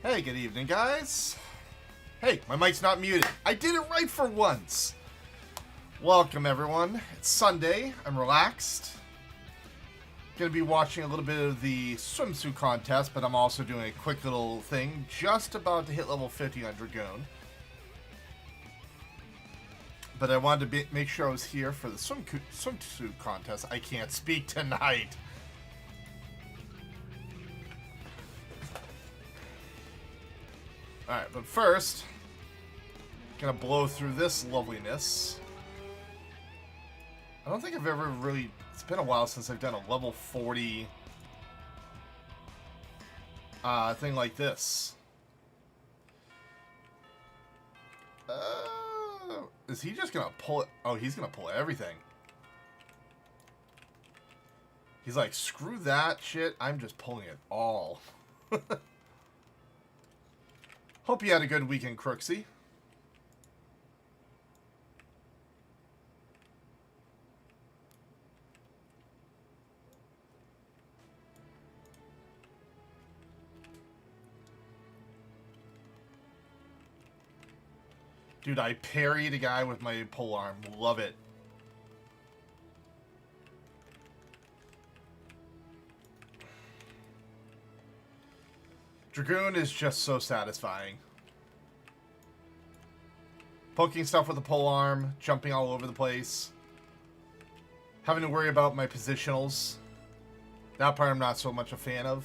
Hey, good evening, guys. Hey, my mic's not muted. I did it right for once. Welcome, everyone. It's Sunday. I'm relaxed. Gonna be watching a little bit of the swimsuit contest, but I'm also doing a quick little thing. Just about to hit level 50 on Dragoon. But I wanted to make sure I was here for the swimsuit contest. I can't speak tonight. Alright, but first, gonna blow through this loveliness. I don't think I've ever really... It's been a while since I've done a level 40 thing like this. Is he just gonna pull it? Oh, he's gonna pull everything. He's like, screw that shit, I'm just pulling it all. Hope you had a good weekend, Crooksy. Dude, I parried a guy with my pole arm. Love it. Dragoon is just so satisfying. Poking stuff with a pole arm, jumping all over the place. Having to worry about my positionals. That part I'm not so much a fan of.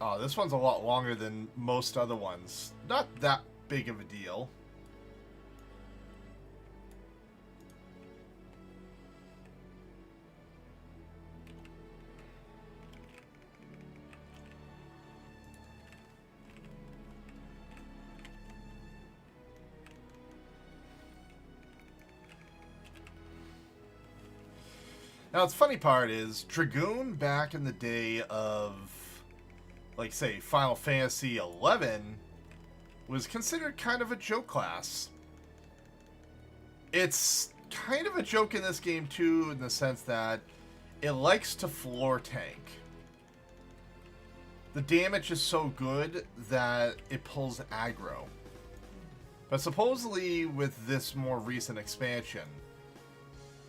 Oh, this one's a lot longer than most other ones. Not that big of a deal. Now, the funny part is, Dragoon back in the day of, like, say, Final Fantasy XI was considered kind of a joke class. It's kind of a joke in this game, too, in the sense that it likes to floor tank. The damage is so good that it pulls aggro. But supposedly, with this more recent expansion,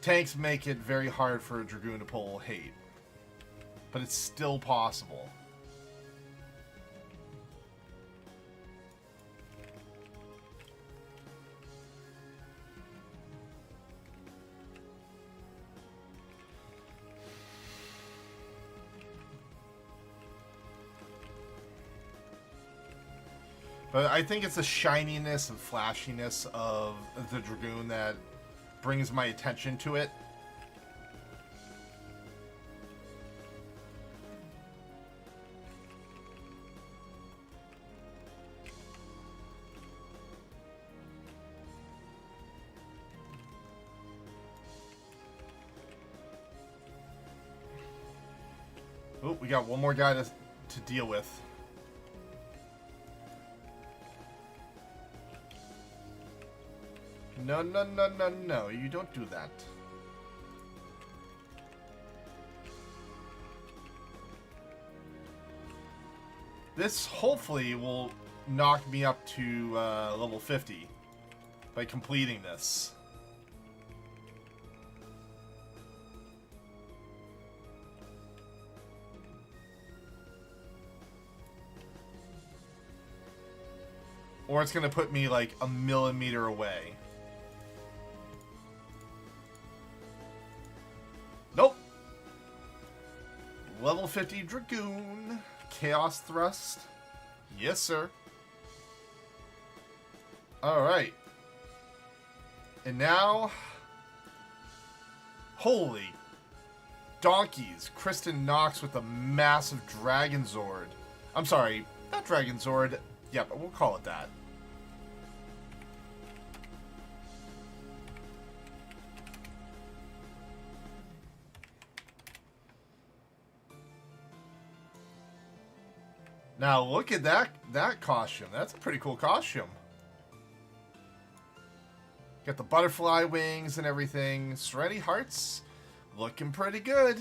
tanks make it very hard for a Dragoon to pull hate. But it's still possible. But I think it's the shininess and flashiness of the Dragoon that brings my attention to it. Oh, we got one more guy to deal with. No, no, no, no, no. You don't do that. This hopefully will knock me up to level 50 by completing this. Or it's going to put me like a millimeter away. Nope. Level 50 Dragoon. Chaos Thrust. Yes, sir. Alright. And now... Holy donkeys. Kristen Knox with a massive Dragon Zord. I'm sorry, not Dragon Zord. Yeah, but we'll call it that. Now look at that costume. That's a pretty cool costume. Got the butterfly wings and everything. Serenity Hearts looking pretty good.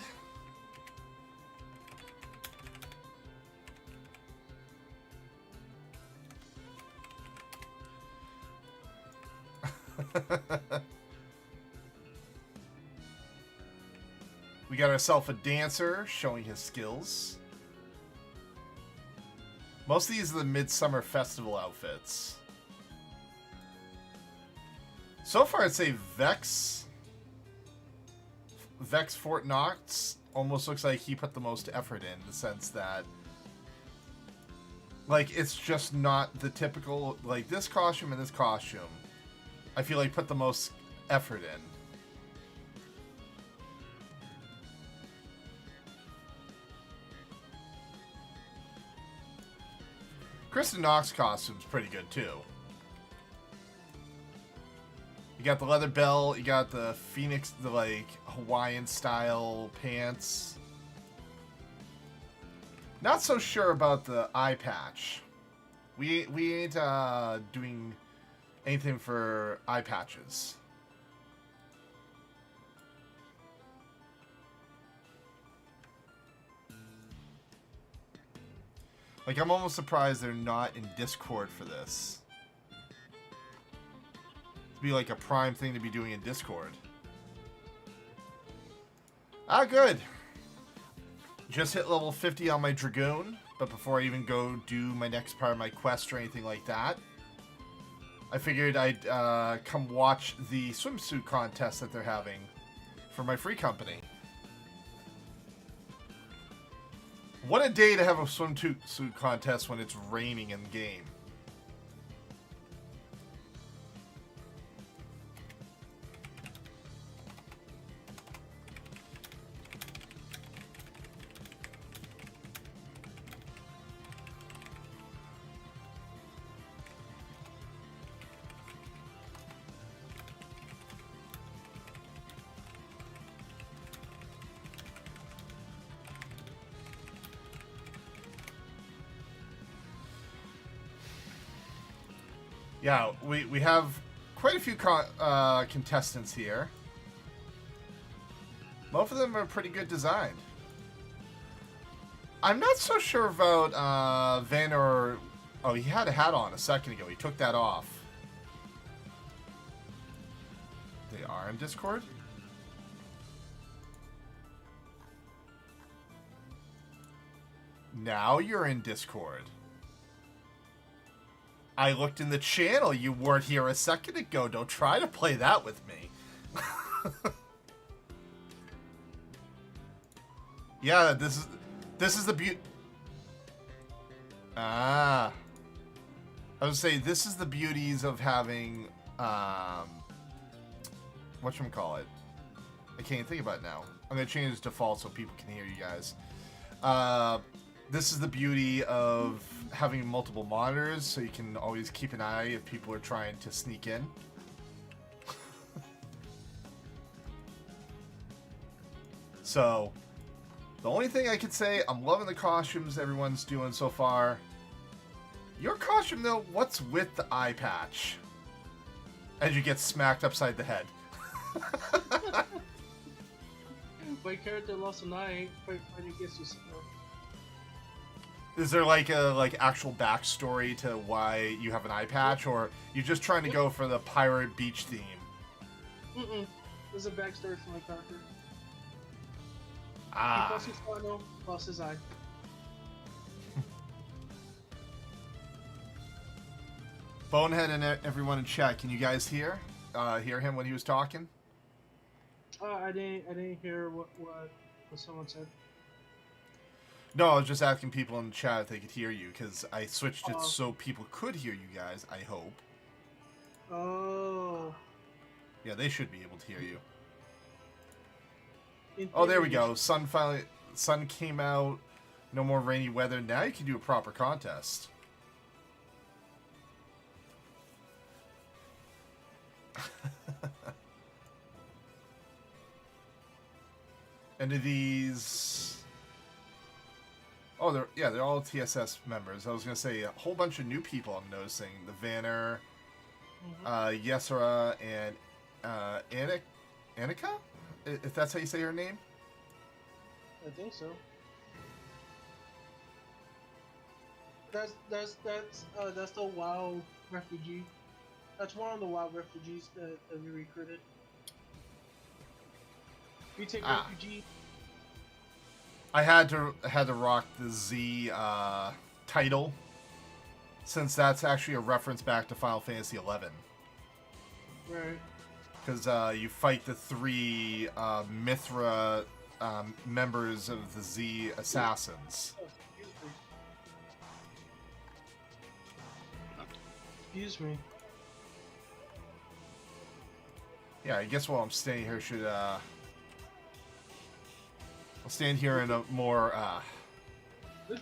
We got ourselves a dancer showing his skills. Most of these are the Midsummer Festival outfits. So far, I'd say Vex Fort Knox almost looks like he put the most effort in the sense that, like, it's just not the typical, like, this costume and this costume, I feel like put the most effort in. Kristen Knox costume's pretty good too. You got the leather belt, you got the Phoenix, the like Hawaiian style pants. Not so sure about the eye patch. We ain't doing anything for eye patches. Like, I'm almost surprised they're not in Discord for this. To be like a prime thing to be doing in Discord. Ah, good. Just hit level 50 on my Dragoon, but before I even go do my next part of my quest or anything like that, I figured I'd come watch the swimsuit contest that they're having for my free company. What a day to have a swimsuit contest when it's raining in game. Yeah, we have quite a few contestants here. Most of them are pretty good designed. I'm not so sure about Van or... Oh, he had a hat on a second ago. He took that off. They are in Discord? Now you're in Discord. I looked in the channel. You weren't here a second ago. Don't try to play that with me. Yeah, this is the beauty. Ah, I was gonna say this is the beauties of having whatchamacallit. I can't even think about it now. I'm gonna change this default so people can hear you guys. This is the beauty of having multiple monitors, so you can always keep an eye if people are trying to sneak in. So, the only thing I could say, I'm loving the costumes everyone's doing so far. Your costume, though, what's with the eye patch? As you get smacked upside the head. My character lost an eye when he gets to snow. Is there like a actual backstory to why you have an eye patch, or you're just trying to go for the pirate beach theme? There's a backstory for my character. Ah. He lost his funnel, lost his eye. Bonehead and everyone in chat, can you guys hear him when he was talking? I didn't hear what someone said. No, I was just asking people in the chat if they could hear you, because I switched it so people could hear you guys, I hope. Oh. Yeah, they should be able to hear you. Oh, there we go. Sun came out. No more rainy weather. Now you can do a proper contest. And do these... Oh, they're all TSS members. I was gonna say a whole bunch of new people I'm noticing. The Vanner, Yesera, and Annika, if that's how you say her name. I think so. That's the WoW refugee. That's one of the WoW refugees that we recruited. We take refugee. I had to rock the Z title, since that's actually a reference back to Final Fantasy XI. Right. Because you fight the 3 Mithra members of the Z assassins. Excuse me. Yeah, I guess while I'm staying here, I'll stand here in a more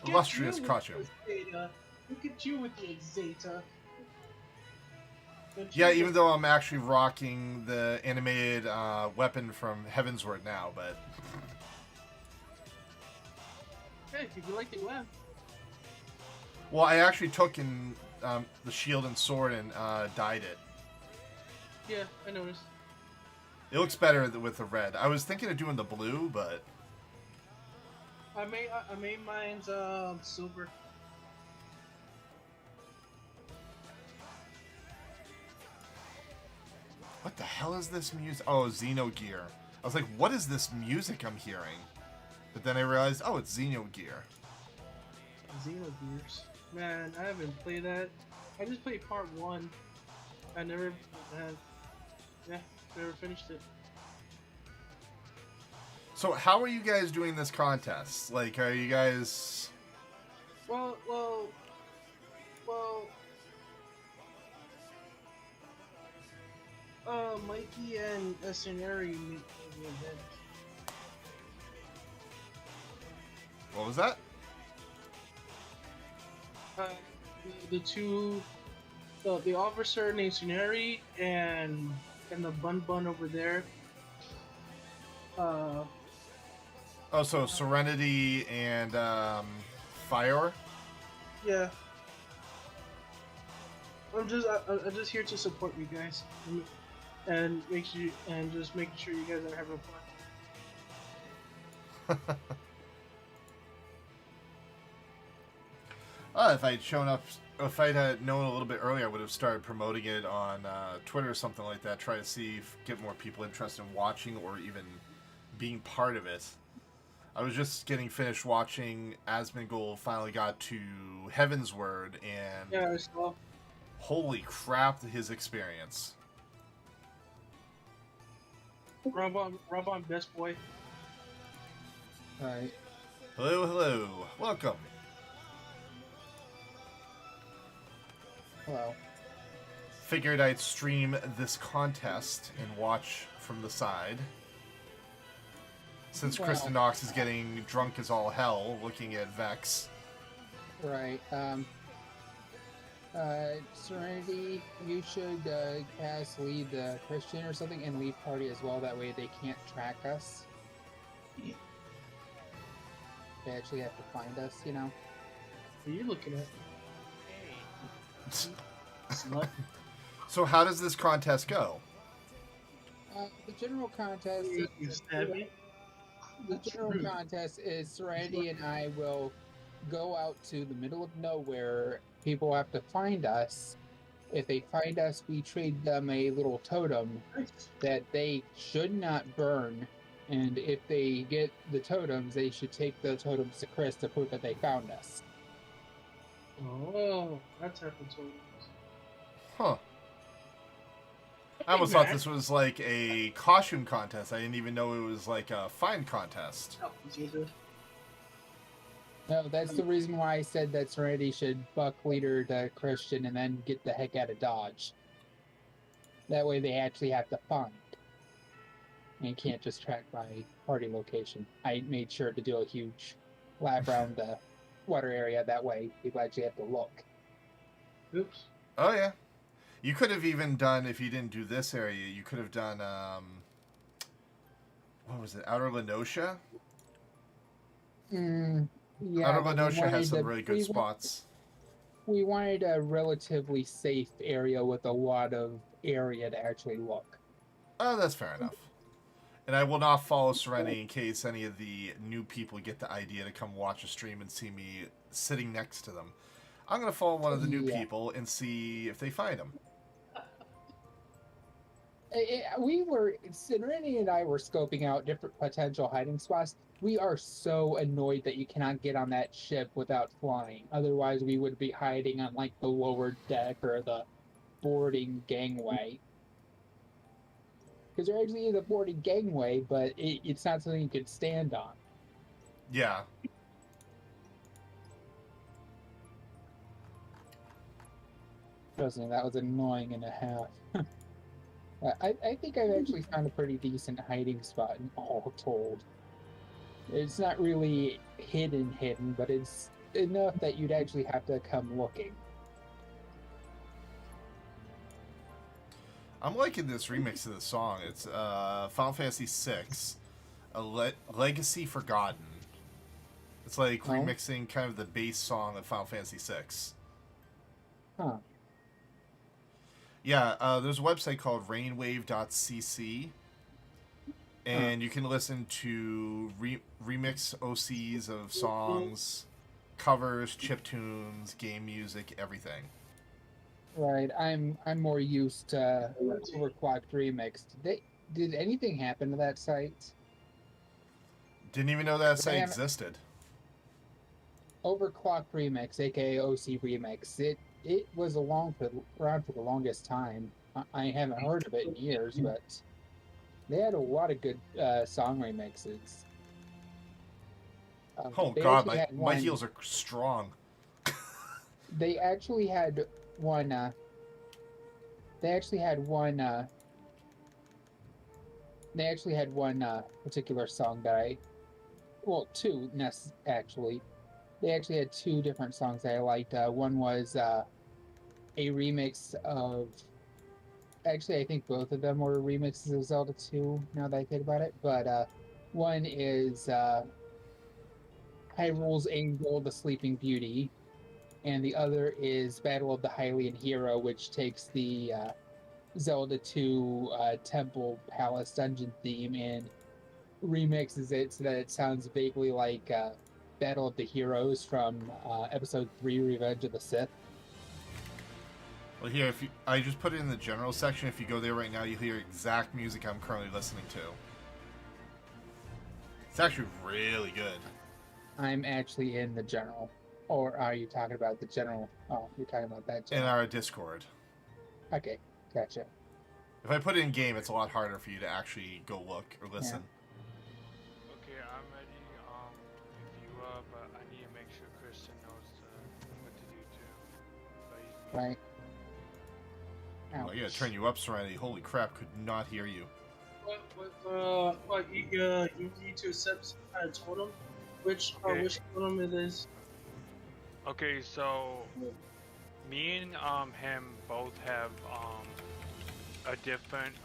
illustrious costume. Look at you with your Zeta. Yeah, even though I'm actually rocking the animated weapon from Heavensward now, but... Hey, if you like the web. Well, I actually took in the shield and sword and dyed it. Yeah, I noticed. It looks better with the red. I was thinking of doing the blue, but... I made mine's silver. What the hell is this music? Oh, Xenogear. I was like, what is this music I'm hearing? But then I realized, oh, it's Xenogear. Xenogears. Man, I haven't played that. I just played part 1. I never never finished it. So how are you guys doing this contest? Like, are you guys... Well, Mikey and Scenari made the event. What was that? The two, the officer named Scenari and the bun over there. Oh, so Serenity and Fire? Yeah. I'm just here to support you guys and just making sure you guys are having fun. If I'd shown up, if I'd known a little bit earlier, I would have started promoting it on Twitter or something like that. Try to see if get more people interested in watching or even being part of it. I was just getting finished watching Asmongold finally got to Heavensward, and Yeah, I saw. Holy crap, his experience. Rub on best boy. Alright. Hello, hello. Welcome. Hello. Figured I'd stream this contest and watch from the side. Since Kristen Knox is getting drunk as all hell looking at Vex. Right. Serenity, you should cast lead Christian or something and lead party as well. That way they can't track us. They actually have to find us, you know? What are you looking at? Slut. So how does this contest go? The general contest... You stabbed me? The general contest is Serenity and I will go out to the middle of nowhere. People have to find us. If they find us, we trade them a little totem that they should not burn. And if they get the totems, they should take the totems to Chris to prove that they found us. Oh, that's happened to me. Huh. I almost thought this was like a costume contest. I didn't even know it was like a find contest. Oh, Jesus. No, that's the reason why I said that Serenity should buck leader to Christian and then get the heck out of Dodge. That way they actually have to find. And can't just track my party location. I made sure to do a huge lap around the water area. That way people actually have to look. Oops. Oh, yeah. You could have even done, if you didn't do this area, you could have done, what was it, Outer Lenosha? Yeah, Outer but Lenosha has some really good spots. We wanted a relatively safe area with a lot of area to actually look. Oh, that's fair enough. And I will not follow Serenity in case any of the new people get the idea to come watch a stream and see me sitting next to them. I'm going to follow one of the new people and see if they find him. Serenity and I were scoping out different potential hiding spots. We are so annoyed that you cannot get on that ship without flying. Otherwise, we would be hiding on like the lower deck or the boarding gangway. Because there actually is a boarding gangway, but it's not something you could stand on. Yeah. Trust me, that was annoying and a half. I think I've actually found a pretty decent hiding spot all told. It's not really hidden, but it's enough that you'd actually have to come looking. I'm liking this remix of the song. It's Final Fantasy VI, Legacy Forgotten. It's like remixing kind of the base song of Final Fantasy VI. Huh. Yeah, there's a website called rainwave.cc, and you can listen to remix OCs of songs, covers, chiptunes, game music, everything. Right, I'm more used to Overclocked Remix. Did anything happen to that site? Didn't even know that site existed. Overclocked Remix, aka OC Remix. It was around for the longest time. I haven't heard of it in years, but they had a lot of good song remixes. Oh god, my heels are strong. They actually had one. They actually had one. They actually had one particular song that two actually. They actually had two different songs that I liked. One was a remix of. Actually, I think both of them were remixes of Zelda 2. Now that I think about it, but one is Hyrule's Angel, the Sleeping Beauty, and the other is Battle of the Hylian Hero, which takes the Zelda 2 Temple Palace Dungeon theme and remixes it so that it sounds vaguely like Battle of the Heroes from Episode 3, Revenge of the Sith. Well, here, I just put it in the general section. If you go there right now, you'll hear exact music I'm currently listening to. It's actually really good. I'm actually in the general. Or are you talking about the general? Oh, you're talking about that general. In our Discord. Okay, gotcha. If I put it in game, it's a lot harder for you to actually go look or listen. Yeah. Okay, I'm ready. If you are, but I need to make sure Kristen knows what to do too. Right. Well, I gotta turn you up, Serenity. Holy crap, could not hear you. You need to accept a totem? Which totem it is? Okay, so me and him both have a different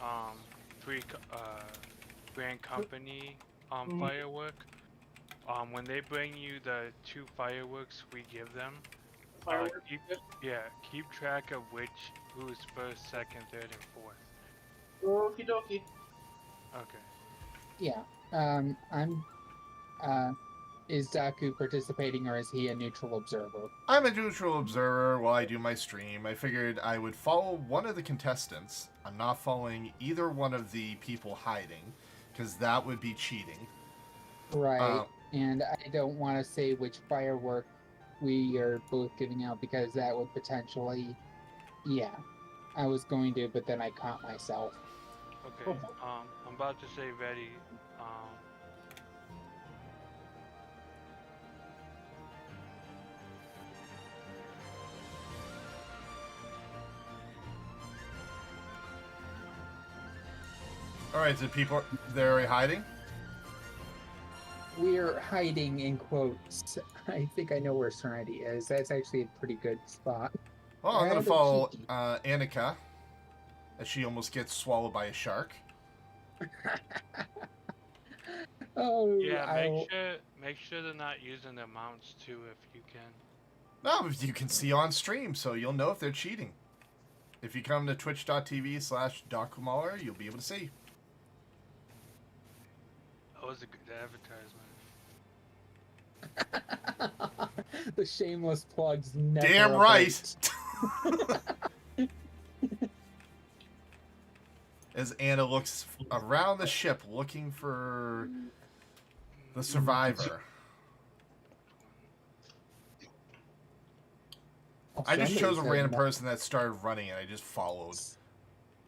brand company firework. When they bring you the 2 fireworks we give them, keep track of who's first, second, third, and fourth. Okie dokie. Okay. Yeah. Is Daku participating or is he a neutral observer? I'm a neutral observer while I do my stream. I figured I would follow one of the contestants. I'm not following either one of the people hiding, because that would be cheating. Right. And I don't want to say which firework we are both giving out because that would potentially... Yeah. I was going to, but then I caught myself. Okay. I'm about to say ready. Alright, so people, they're already hiding? We're hiding in quotes. I think I know where Serenity is. That's actually a pretty good spot. Well, I'm going to follow Annika, as she almost gets swallowed by a shark. Oh, Yeah, I'll, make sure they're not using their mounts too if you can. No, you can see on stream, so you'll know if they're cheating. If you come to twitch.tv/DocMauler, you'll be able to see. That was a good advertisement. the shameless plugs never. Damn abate. right! As Anna looks around the ship looking for the survivor. I just chose a random person that started running and I just followed.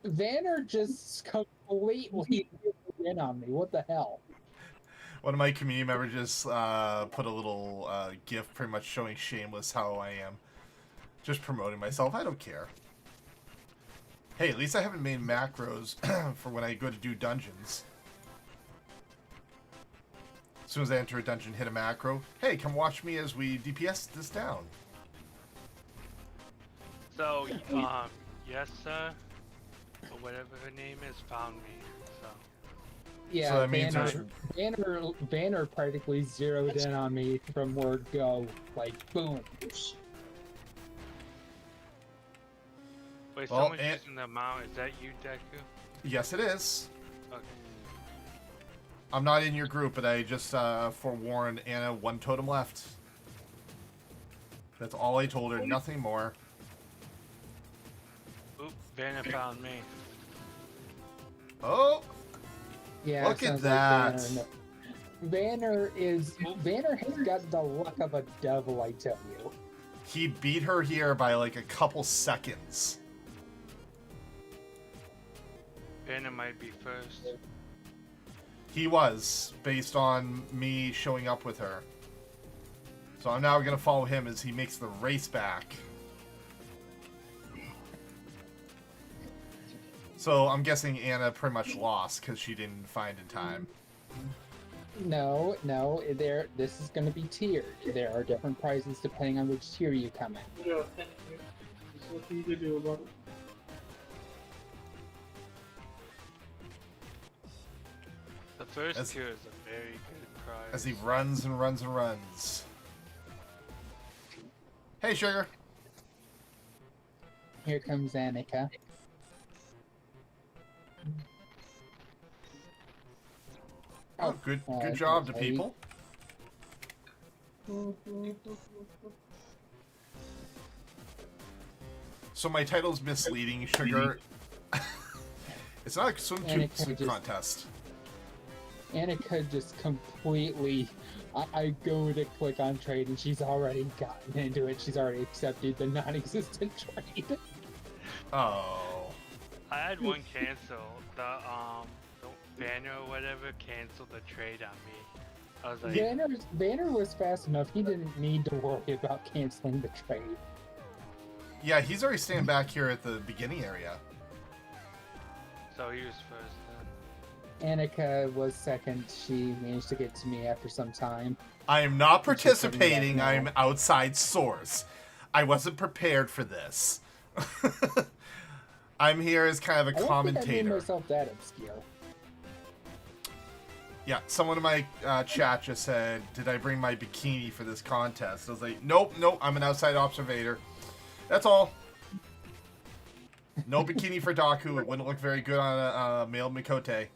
Vanner just completely in on me. What the hell? One of my community members just put a little GIF pretty much showing shameless how I am. Just promoting myself. I don't care. Hey, at least I haven't made macros for when I go to do dungeons. As soon as I enter a dungeon, hit a macro. Hey, come watch me as we DPS this down. So, yes, sir, or whatever her name is, found me. So. Yeah, So that means Vanner practically zeroed in on me from word go. Like, boom. Wait, Well, someone's using the mount. Is that you, Deku? Yes, it is. Okay. I'm not in your group, but I just forewarned Anna one totem left. That's all I told her, nothing more. Oop, Vanna found me. Oh! Yeah, Look at sounds that. Like Vanner has got the luck of a devil, I tell you. He beat her here by like a couple seconds. Vanna might be first. He was, based on me showing up with her. So I'm now going to follow him as he makes the race back. So I'm guessing Anna pretty much lost because she didn't find in time. No, this is going to be tiered. There are different prizes depending on which tier you come in. Yeah, thank you. There's nothing you can do about it. The first tier is a very good prize. As he runs and runs and runs. Hey, Sugar. Here comes Annika. Oh, good job to okay. people. So my title's misleading, Sugar. It's not a swimsuit contest. Annika just completely... I go to click on trade and she's already gotten into it. She's already accepted the non-existent trade. Oh. I had one cancel. The Banner or whatever canceled the trade on me. I was like, Banner was fast enough. He didn't need to worry about canceling the trade. Yeah, he's already standing back here at the beginning area. so he was first then. Annika was second. She managed to get to me after some time. I am not participating. I am outside source. I wasn't prepared for this. I'm here as kind of a I commentator. made myself that obscure. Yeah, someone in my chat just said, did I bring my bikini for this contest? I was like, nope, I'm an outside observer. That's all. No bikini for Daku. It wouldn't look very good on a male Mikote.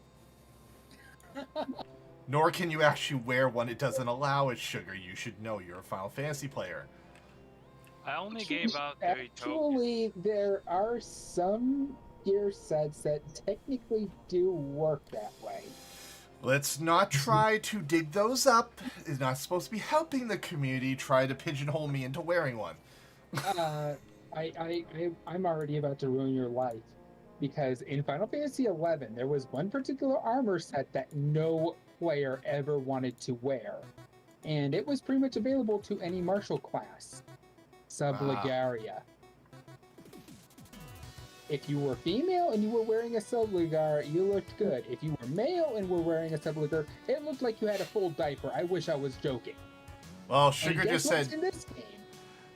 Nor can you actually wear one. It doesn't allow it, Sugar. You should know. You're a Final Fantasy player. I only gave out 30 tokens. Actually, there are some gear sets that technically do work that way. Let's not try to dig those up. It's not supposed to be helping the community try to pigeonhole me into wearing one. I'm already about to ruin your life. Because in Final Fantasy XI, there was one particular armor set that no player ever wanted to wear. And it was pretty much available to any martial class. Subligaria. If you were female and you were wearing a subligar, you looked good. If you were male and were wearing a subligar, it looked like you had a full diaper. I wish I was joking. Well, Sugar and just guess what's said... in this game?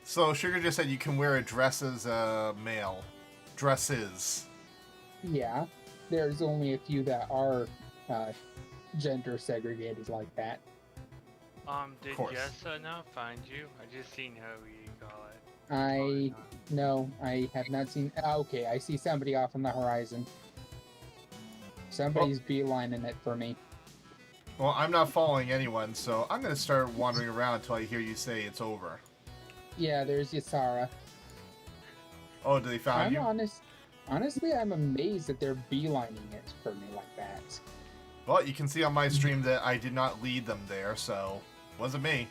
So, Sugar just said you can wear a dress as a male. Dresses. Yeah, there's only a few that are gender segregated like that. Did course. Yesana find you? I just seen how you call it. I no, I have not seen. Okay, I see somebody off on the horizon. Somebody's beelining it for me. Well, I'm not following anyone, so I'm going to start wandering around until I hear you say it's over. Yeah, there's Yasara. Oh, did they find I'm you? honestly, I'm amazed that they're beelining it for me like that. Well, you can see on my stream that I did not lead them there, so wasn't me.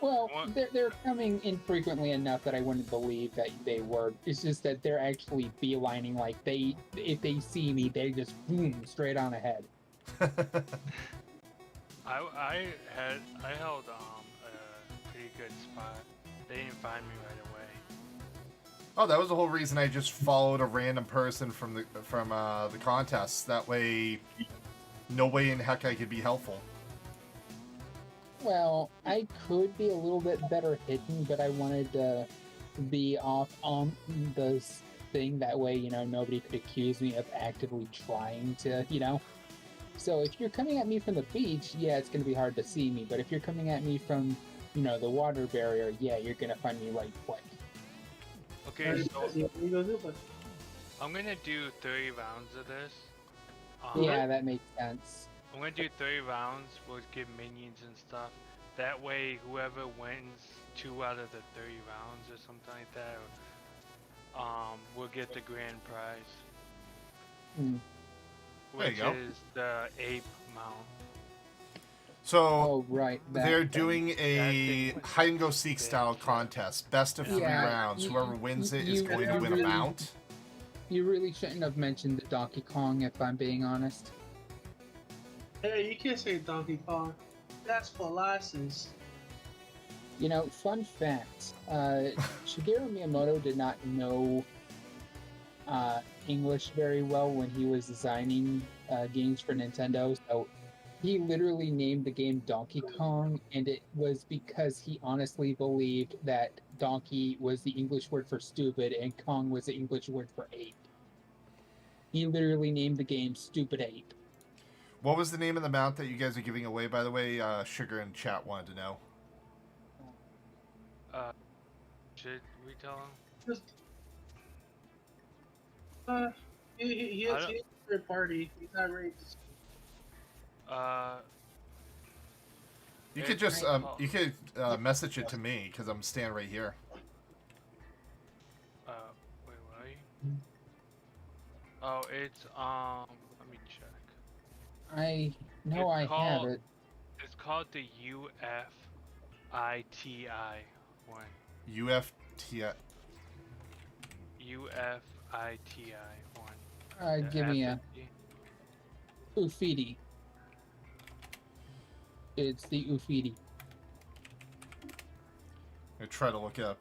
Well, What? they're coming infrequently enough that I wouldn't believe that they were. It's just that they're actually beelining, like if they see me, they just boom straight on ahead. I held a pretty good spot. They didn't find me right away. Oh, that was the whole reason I just followed a random person from the contest. That way, no way in heck I could be helpful. Well, I could be a little bit better hidden, but I wanted to be off on this thing. That way, nobody could accuse me of actively trying to. So if you're coming at me from the beach, yeah, it's going to be hard to see me. But if you're coming at me from, the water barrier, yeah, you're going to find me right quick. Okay, so You go do, but I'm gonna do 30 rounds of this. Yeah, that makes sense. I'm gonna do 30 rounds. We'll give minions and stuff. That way, whoever wins 2 out of the 30 rounds or something like that, will get the grand prize, Hmm. There which you go. is the ape mount. So Oh, right. they're thing. doing a thing. hide and go seek style contest. Best of 3 Yeah, rounds. Whoever wins it is you going to win a really- mount. You really shouldn't have mentioned the Donkey Kong, if I'm being honest. hey, you can't say Donkey Kong. That's molasses. Fun fact, Shigeru Miyamoto did not know English very well when he was designing games for Nintendo, so he literally named the game Donkey Kong, and it was because he honestly believed that donkey was the English word for stupid and Kong was the English word for ape. He literally named the game Stupid Ape. What was the name of the mount that you guys are giving away, by the way? Sugar in chat wanted to know. Should we tell him? Just, he has a third party. He's not ready to. You could just message it to me because I'm standing right here. Wait, what are you? Oh, it's let me check. I know I have it. It's called the UFITI one. UFTI. UFITI one. Give me a Ufidi. It's the Ufidi. I try to look up.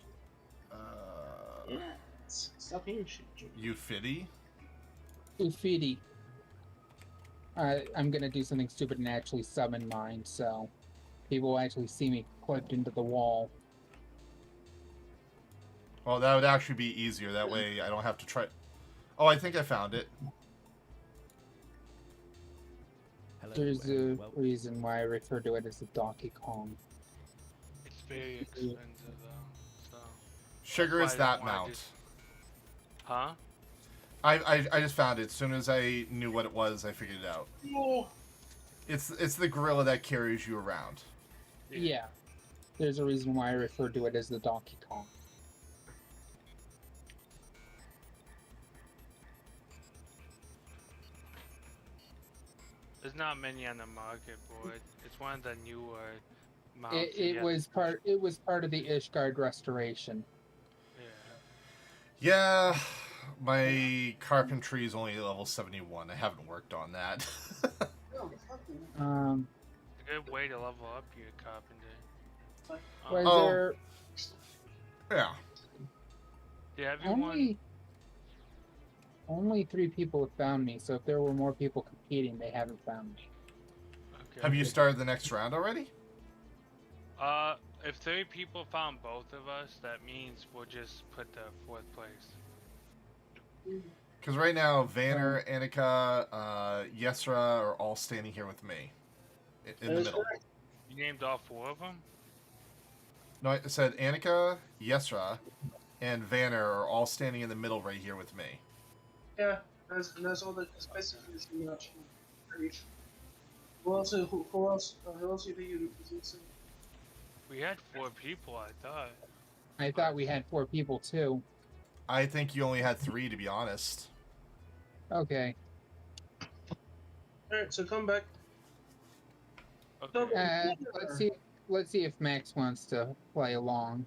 Stop being shit. Ufidi. Ufidi. I'm gonna do something stupid and actually summon mine, so people will actually see me clipped into the wall. Well, that would actually be easier. That way I don't have to try. Oh, I think I found it. There's a reason why I refer to it as the Donkey Kong. It's very expensive though. So. Sugar That's is why I that don't wanna mount. Huh? I just found it. As soon as I knew what it was, I figured it out. Oh. It's the gorilla that carries you around. Yeah. There's a reason why I refer to it as the Donkey Kong. There's not many on the market for it. It's one of the newer mounts. It was part of the Ishgard restoration. Yeah, my carpentry is only level 71. I haven't worked on that. It's a good way to level up your carpenter. Was there Yeah. Do everyone? only 3 people have found me, so if there were more people competing, they haven't found me. Okay. Have you started the next round already? If 3 people found both of us, that means we'll just put the 4th place. Because right now, Vanner, Annika, Yesra are all standing here with me. In the That's middle. correct. You named all 4 of them? No, I said Annika, Yesra, and Vanner are all standing in the middle right here with me. Yeah, that's all the specifics in the option. Who else? Who else? Who else do you think you represent? We had 4 people, I thought. I thought we had 4 people too. I think you only had 3, to be honest. Okay. All right, so come back. Okay. Let's see if Max wants to play along.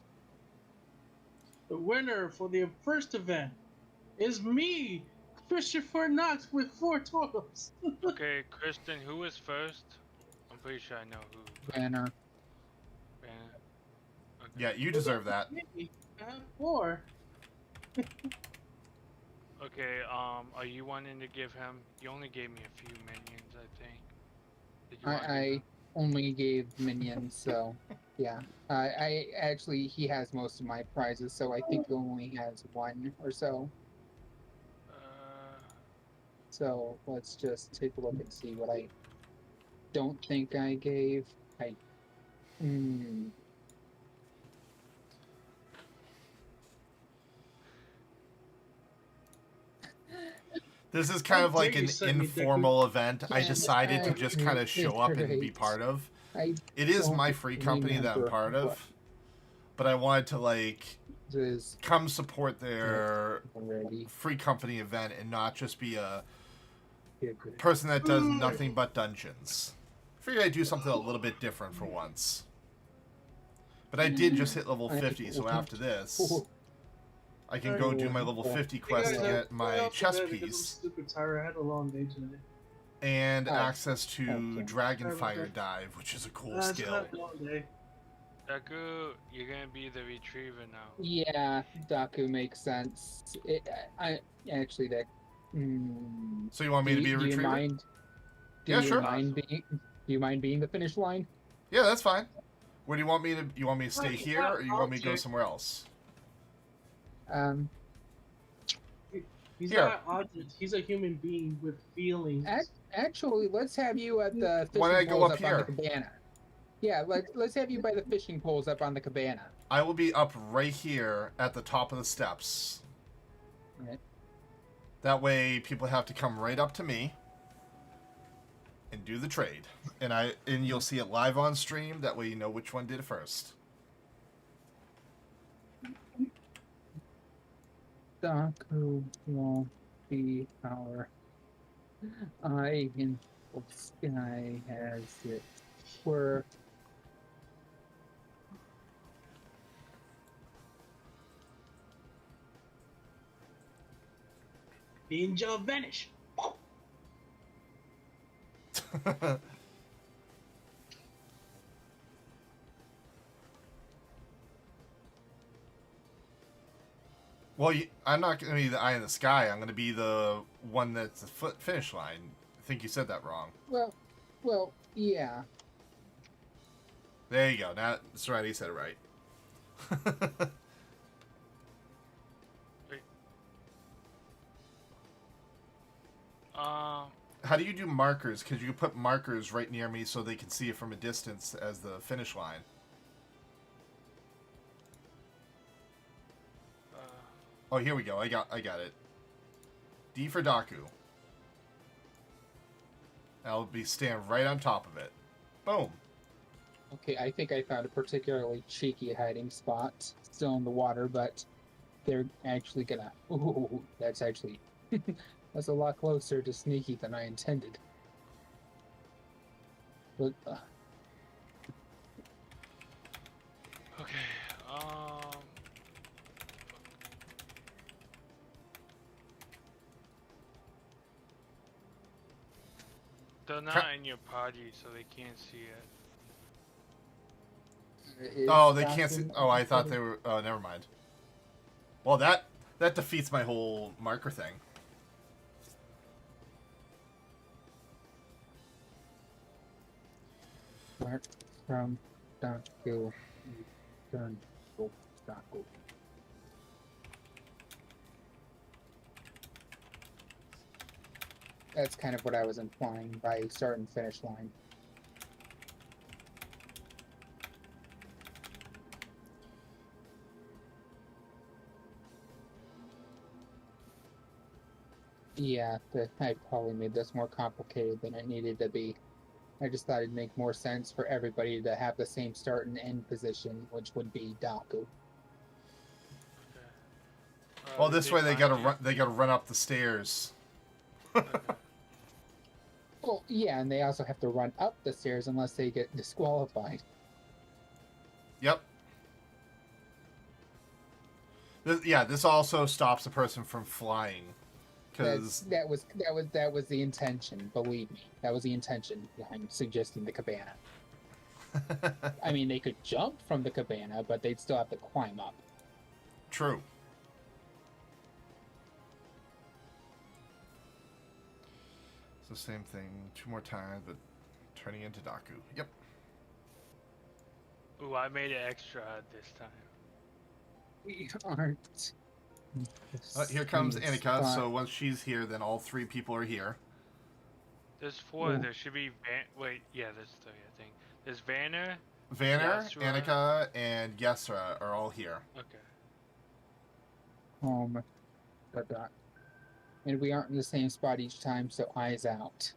The winner for the first event is me, Christopher Knox, with 4 totals. Okay, Kristen, who was first? I'm pretty sure I know who. Banner. Yeah. Okay. Yeah, you deserve that. Me, I have 4. Okay, are you wanting to give him? You only gave me a few minions, I think. Did you want to give I him? only gave minions, so yeah. I actually he has most of my prizes, so I think he only has 1 or so. So let's just take a look and see what I don't think I gave. This is kind of How like dare an you send me, informal event I Yeah, decided to just kind of show up and be right. part of. I It is don't my free company that I'm remember part what of, but I wanted to, like, is come support their already. free company event and not just be a Good. person that does nothing but dungeons. Figured I'd do something a little bit different for once. But I did just hit level 50, so after this, I can go do my level 50 quest to get my chess I'm piece stupid tired. I had a long day today. and Oh, access to okay. Dragonfire Dive, which is a cool I just skill. had a long day. Daku, you're gonna be the retriever now. Yeah, Daku makes sense. I actually that. So you want me to be a Do you retriever? mind? Yeah, sure. Do you mind being the finish line? Yeah, that's fine. Where do you want me to? You want me to stay here, or you want me to go Object. somewhere else? He's Here. not an object. He's a human being with feelings. Actually, let's have you at the Why don't I fishing go poles up up on the here? cabana. Yeah, let's have you by the fishing poles up on the cabana. I will be up right here at the top of the steps. Right. That way, people have to come right up to me and do the trade, and you'll see it live on stream. That way, you know which one did it first. Daku will be our eye in the sky as it were. Ninja vanish. Well, I'm not going to be the eye in the sky. I'm going to be the one that's the finish line. I think you said that wrong. Well, yeah. There you go. Now, that's right. He said it right. Wait. How do you do markers? Because you can put markers right near me so they can see it from a distance as the finish line. Oh, here we go. I got it. D for Daku. I'll be standing right on top of it. Boom. Okay, I think I found a particularly cheeky hiding spot still in the water, but they're actually gonna. Ooh, that's actually that's a lot closer to sneaky than I intended. But okay. They're not in your party, so they can't see it. Oh, they can't see. Oh, I thought they were. Oh, never mind. Well, that defeats my whole marker thing. Mark from Daku. Done. Daku. That's kind of what I was implying by start and finish line. Yeah, I probably made this more complicated than it needed to be. I just thought it'd make more sense for everybody to have the same start and end position, which would be Daku. Well, Did this way they gotta find run. They gotta run up the stairs. you? Okay. Well, yeah, and they also have to run up the stairs unless they get disqualified. Yep. This also stops a person from flying, because That was the intention. Believe me, that was the intention behind suggesting the cabana. I mean, they could jump from the cabana, but they'd still have to climb up. True. It's the same thing 2 more times, but turning into Daku. Yep. Ooh, I made it extra this time. We aren't. Here comes Annika. Spot. So once she's here, then all 3 people are here. There's 4. Ooh. There should be wait, yeah, there's 3, I think. There's Vanner. Vanner, Yasura. Annika, and Yesra are all here. Okay. But and we aren't in the same spot each time, so eyes out.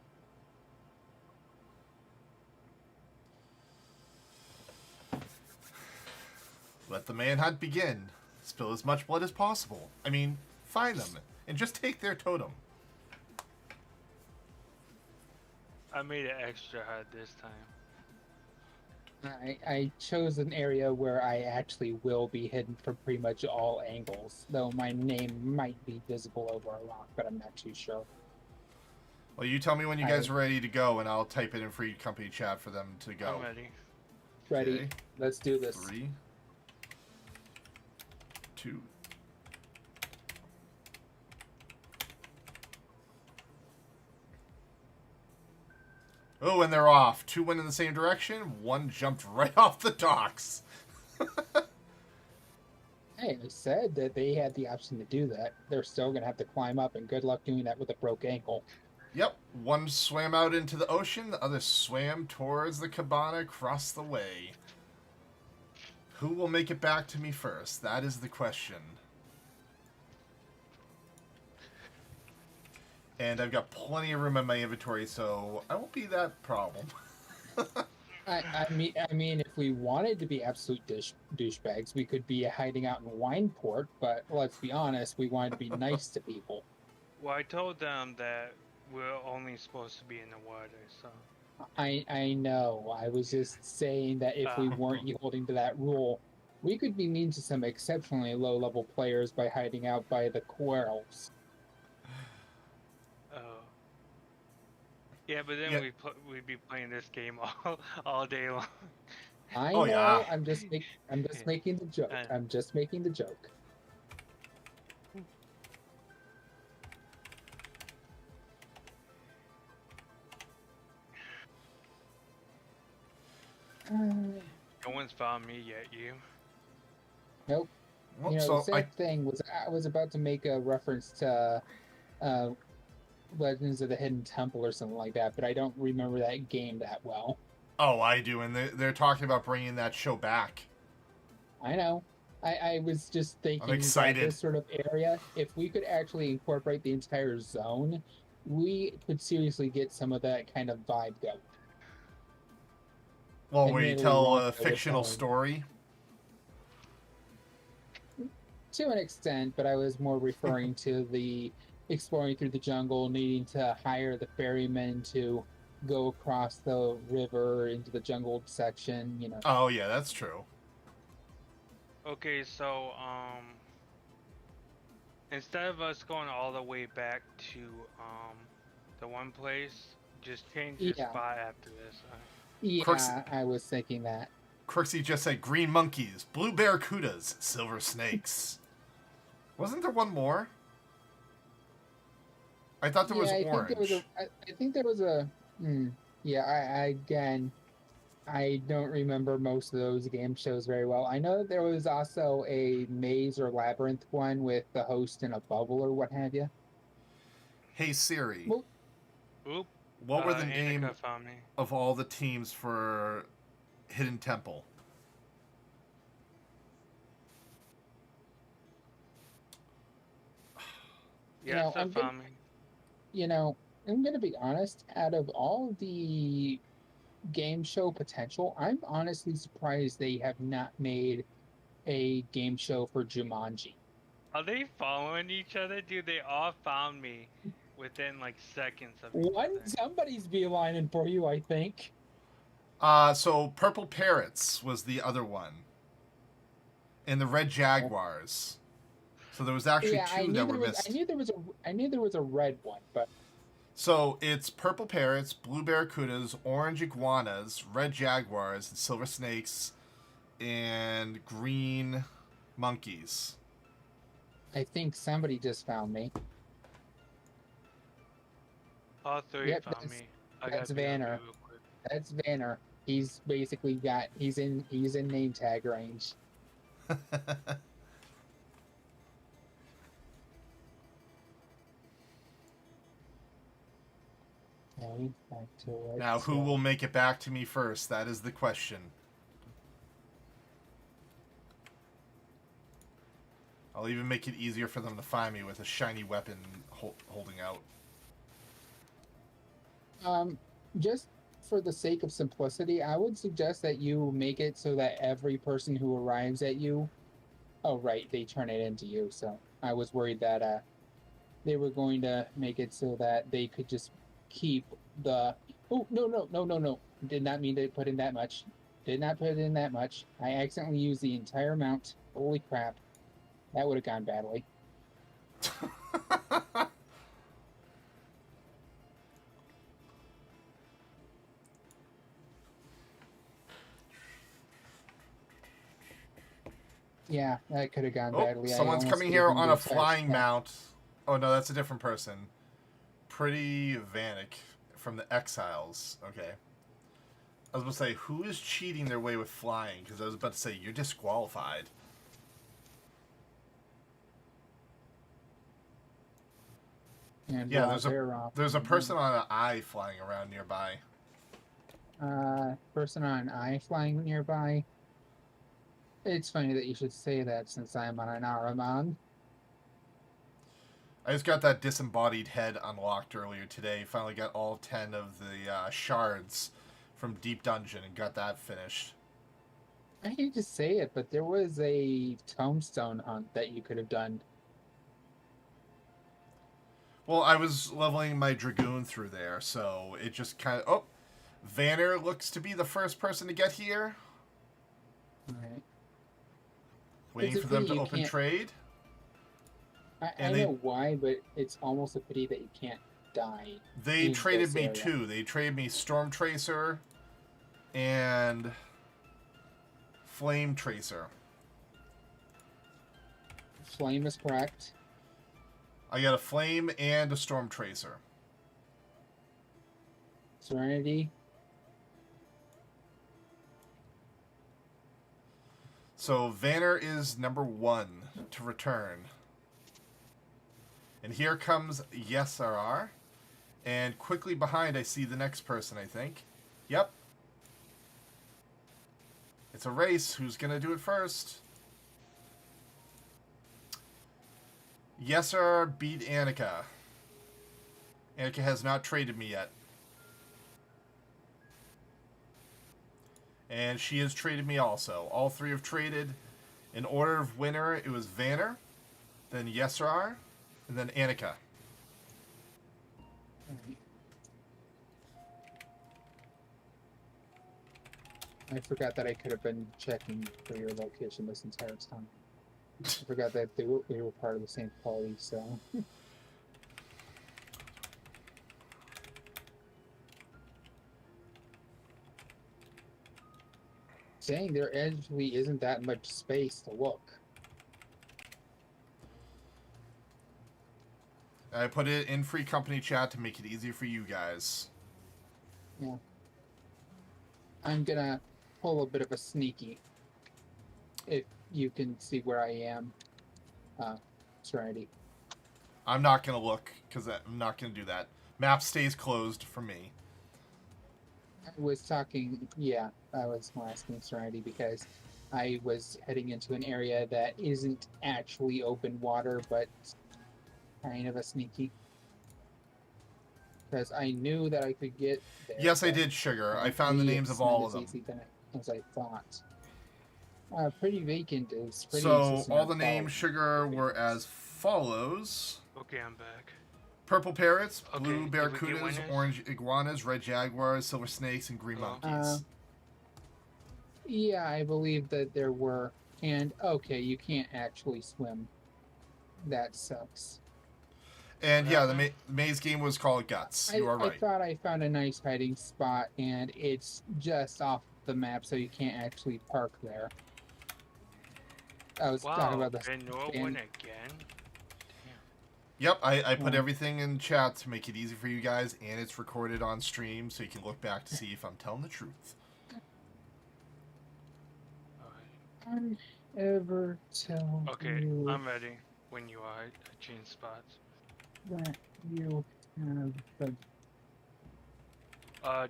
Let the manhunt begin. Spill as much blood as possible. I mean, find them and just take their totem. I made it extra hard this time. I chose an area where I actually will be hidden from pretty much all angles, though my name might be visible over a rock, but I'm not too sure. Well, you tell me when you guys are ready to go, and I'll type it in free company chat for them to go. I'm ready. Ready? Okay. Let's do this. 3, 2. Oh, and they're off. 2 went in the same direction. 1 jumped right off the docks. Hey, I said that they had the option to do that. They're still going to have to climb up, and good luck doing that with a broke ankle. Yep. 1 swam out into the ocean. The other swam towards the cabana across the way. Who will make it back to me first? That is the question. And I've got plenty of room in my inventory, so I won't be that problem. I mean, if we wanted to be absolute douchebags, we could be hiding out in Wineport. But let's be honest, we wanted to be nice to people. Well, I told them that we're only supposed to be in the water, so. I know. I was just saying that if we weren't holding to that rule, we could be mean to some exceptionally low-level players by hiding out by the corals. Oh. Yeah, but then we'd be playing this game all day long. I Oh, know. yeah. I'm just making the joke. I'm just making the joke. No one's found me yet, you? Nope. Well, You know, so the sad thing was I was about to make a reference to Legends of the Hidden Temple or something like that, but I don't remember that game that well. Oh, I do, and they're talking about bringing that show back. I know. I was just thinking I'm excited. that this sort of area, if we could actually incorporate the entire zone, we could seriously get some of that kind of vibe going. Well, where you Admittedly, tell Wonka a was fictional telling. story. To an extent, but I was more referring to the exploring through the jungle, needing to hire the ferryman to go across the river into the jungle section, you know. Oh, yeah, that's true. Okay, so, instead of us going all the way back to, the one place, just change the Yeah. spot after this. Yeah, Crooks- I was thinking that. Crooksy just said green monkeys, blue barracudas, silver snakes. Wasn't there one more? I thought there was orange. I think there was a. Again, I don't remember most of those game shows very well. I know that there was also a maze or labyrinth one with the host in a bubble or what have you. Hey Siri, Well- Oop. What were the name Annika found me. of all the teams for Hidden Temple? Yes, I found me. You know, I'm gonna be honest. Out of all the game show potential, I'm honestly surprised they have not made a game show for Jumanji. Are they following each other? Dude, they all found me within like seconds of each One, other. somebody's beelining for you, I think. So Purple Parrots was the other one. And the Red Jaguars. So there was actually Yeah, two that were missed. I knew there was a red one, but So it's Purple Parrots, Blue Barracudas, Orange Iguanas, Red Jaguars, and Silver Snakes, and Green Monkeys. I think somebody just found me. All three Yep, found me. I that's gotta be on Vanner. me real quick. That's Vanner. He's basically he's in name tag range. Okay, back to it. Now, who will make it back to me first? That is the question. I'll even make it easier for them to find me with a shiny weapon holding out. Just for the sake of simplicity, I would suggest that you make it so that every person who arrives at you, oh right, they turn it into you. So I was worried that they were going to make it so that they could just keep the. Oh no! Did not mean to put in that much. Did not put in that much. I accidentally used the entire amount. Holy crap! That would have gone badly. Yeah, that could have gone badly. Someone's coming here on a flying mount. Oh no, that's a different person. Pretty Vanek from the Exiles. Okay. I was about to say, who is cheating their way with flying? Because I was about to say, you're disqualified. And yeah, there's a person on an eye flying around nearby. Person on an eye flying nearby. It's funny that you should say that since I'm on an Araman. I just got that disembodied head unlocked earlier today. Finally got all 10 of the shards from Deep Dungeon and got that finished. I hate to say it, but there was a tombstone hunt that you could have done. Well, I was leveling my Dragoon through there, so it just kind of... Oh! Vanner looks to be the first person to get here. Right. Waiting for them to open trade. I know why, but it's almost a pity that you can't die. They traded me two. They traded me Storm Tracer and Flame Tracer. Flame is correct. I got a Flame and a Storm Tracer. Serenity. So Vanner is number 1 to return. And here comes YesRR. And quickly behind, I see the next person, I think. Yep. It's a race. Who's going to do it first? YesRR beat Annika. Annika has not traded me yet. And she has traded me also. All three have traded. In order of winner, it was Vanner, then YesRR, and then Annika. I forgot that I could have been checking for your location this entire time. I forgot that we were part of the same party, so... Saying there actually isn't that much space to look. I put it in free company chat to make it easier for you guys. Yeah. I'm gonna pull a bit of a sneaky. If you can see where I am. Serenity. I'm not going to look, because I'm not going to do that. Map stays closed for me. I was talking, yeah, I was more asking Serenity because I was heading into an area that isn't actually open water, but kind of a sneaky. Because I knew that I could get there. Yes, I but did, Sugar. I apparently found the names it's of all not of them. as easy as I thought. Pretty vacant is pretty So, easy to all not the names, follow. Sugar, were as follows. Okay, I'm back. Purple parrots, Okay, blue did we get barracudas, winners? orange iguanas, red jaguars, silver snakes, and green Hello? monkeys. Yeah, I believe that there were. And okay, you can't actually swim. That sucks. And What yeah, the happened? maze game was called Guts. You are I right. thought I found a nice hiding spot, and it's just off the map, so you can't actually park there. I was talking Wow, about the Van Norwin again? Yep, I put Yeah. everything in chat to make it easy for you guys, and it's recorded on stream, so you can look back to see if I'm telling the truth. Alright. ever tell Okay, you I'm ready. When you are, I change spots. that you have the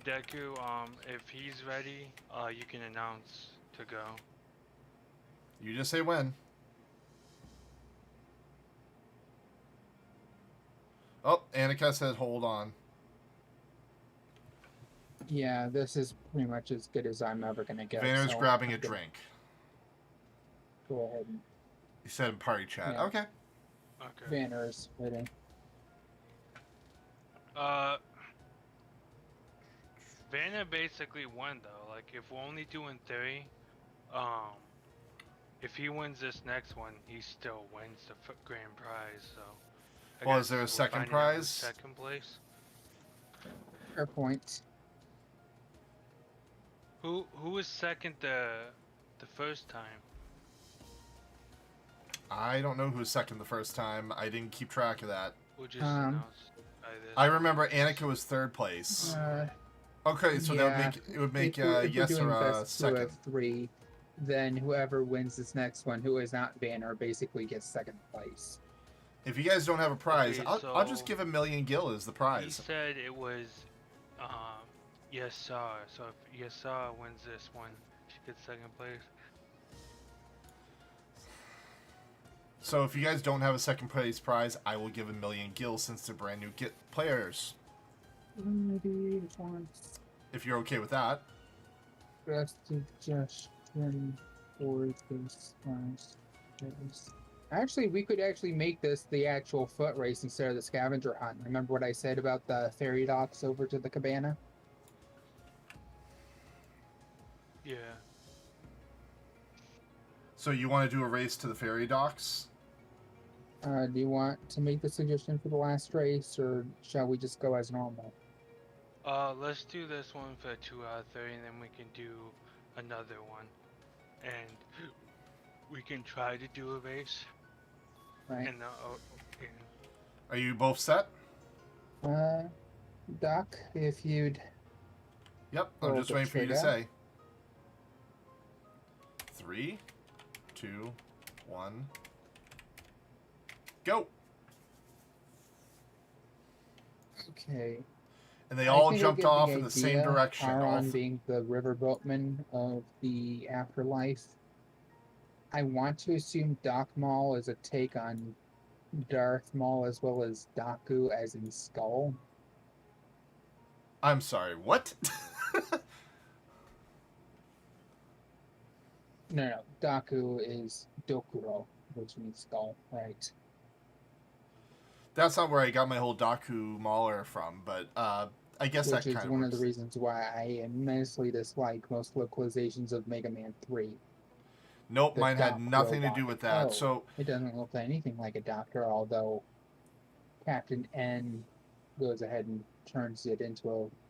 Deku, if he's ready, you can announce to go. You just say when. Oh, Annika said hold on. Yeah, this is pretty much as good as I'm ever gonna get. Vanner's so grabbing a I'm gonna drink. Go ahead and He said in party chat. Yeah. Okay. Okay. Vanner's waiting. Vanna basically won though. Like, if we're only doing 3, if he wins this next one, he still wins the grand prize. So. I Well, guess is there a we're second finding out who's prize? Second place. Fair point. Who was second the first time? I don't know who was second the first time. I didn't keep track of that. We'll just announce by this. I remember Annika was third place. Okay, so that would make if we're yes doing or best two second. of 3, then whoever wins this next one, who is not Banner, basically gets second place. If you guys don't have a prize, Okay, I'll just so give a million gil as the He prize. said it was yes sir. So if yes sir wins this one, she gets second place. So if you guys don't have a second place prize, I will give a million gil since they're brand new players. Maybe once If you're okay with that. best suggestion for this last race. Actually, we could actually make this the actual foot race instead of the scavenger hunt. Remember what I said about the ferry docks over to the cabana? Yeah. So you want to do a race to the ferry docks? Do you want to make the suggestion for the last race, or shall we just go as normal? Let's do this one for 2 out of 30, and then we can do another one, and we can try to do a race. Right. And okay. Are you both set? Doc, if you'd... Yep, I'm Pull just the waiting for you to trigger. say. 3, 2, 1, go! Okay. And they I all think I'll jumped get off in the same idea. direction. Aaron being the riverboatman of the afterlife. I want to assume Doc Maul is a take on Darth Maul as well as Daku as in Skull. I'm sorry, what? No, Daku is Dokuro, which means skull, right? That's not where I got my whole Daku Mauler from, but I guess Which that is kind of one works. of the reasons why I immensely dislike most localizations of Mega Man 3. Nope, The mine had Doc nothing robot. to do with that. Oh. So It doesn't look anything like a doctor, although Captain N goes ahead and turns it into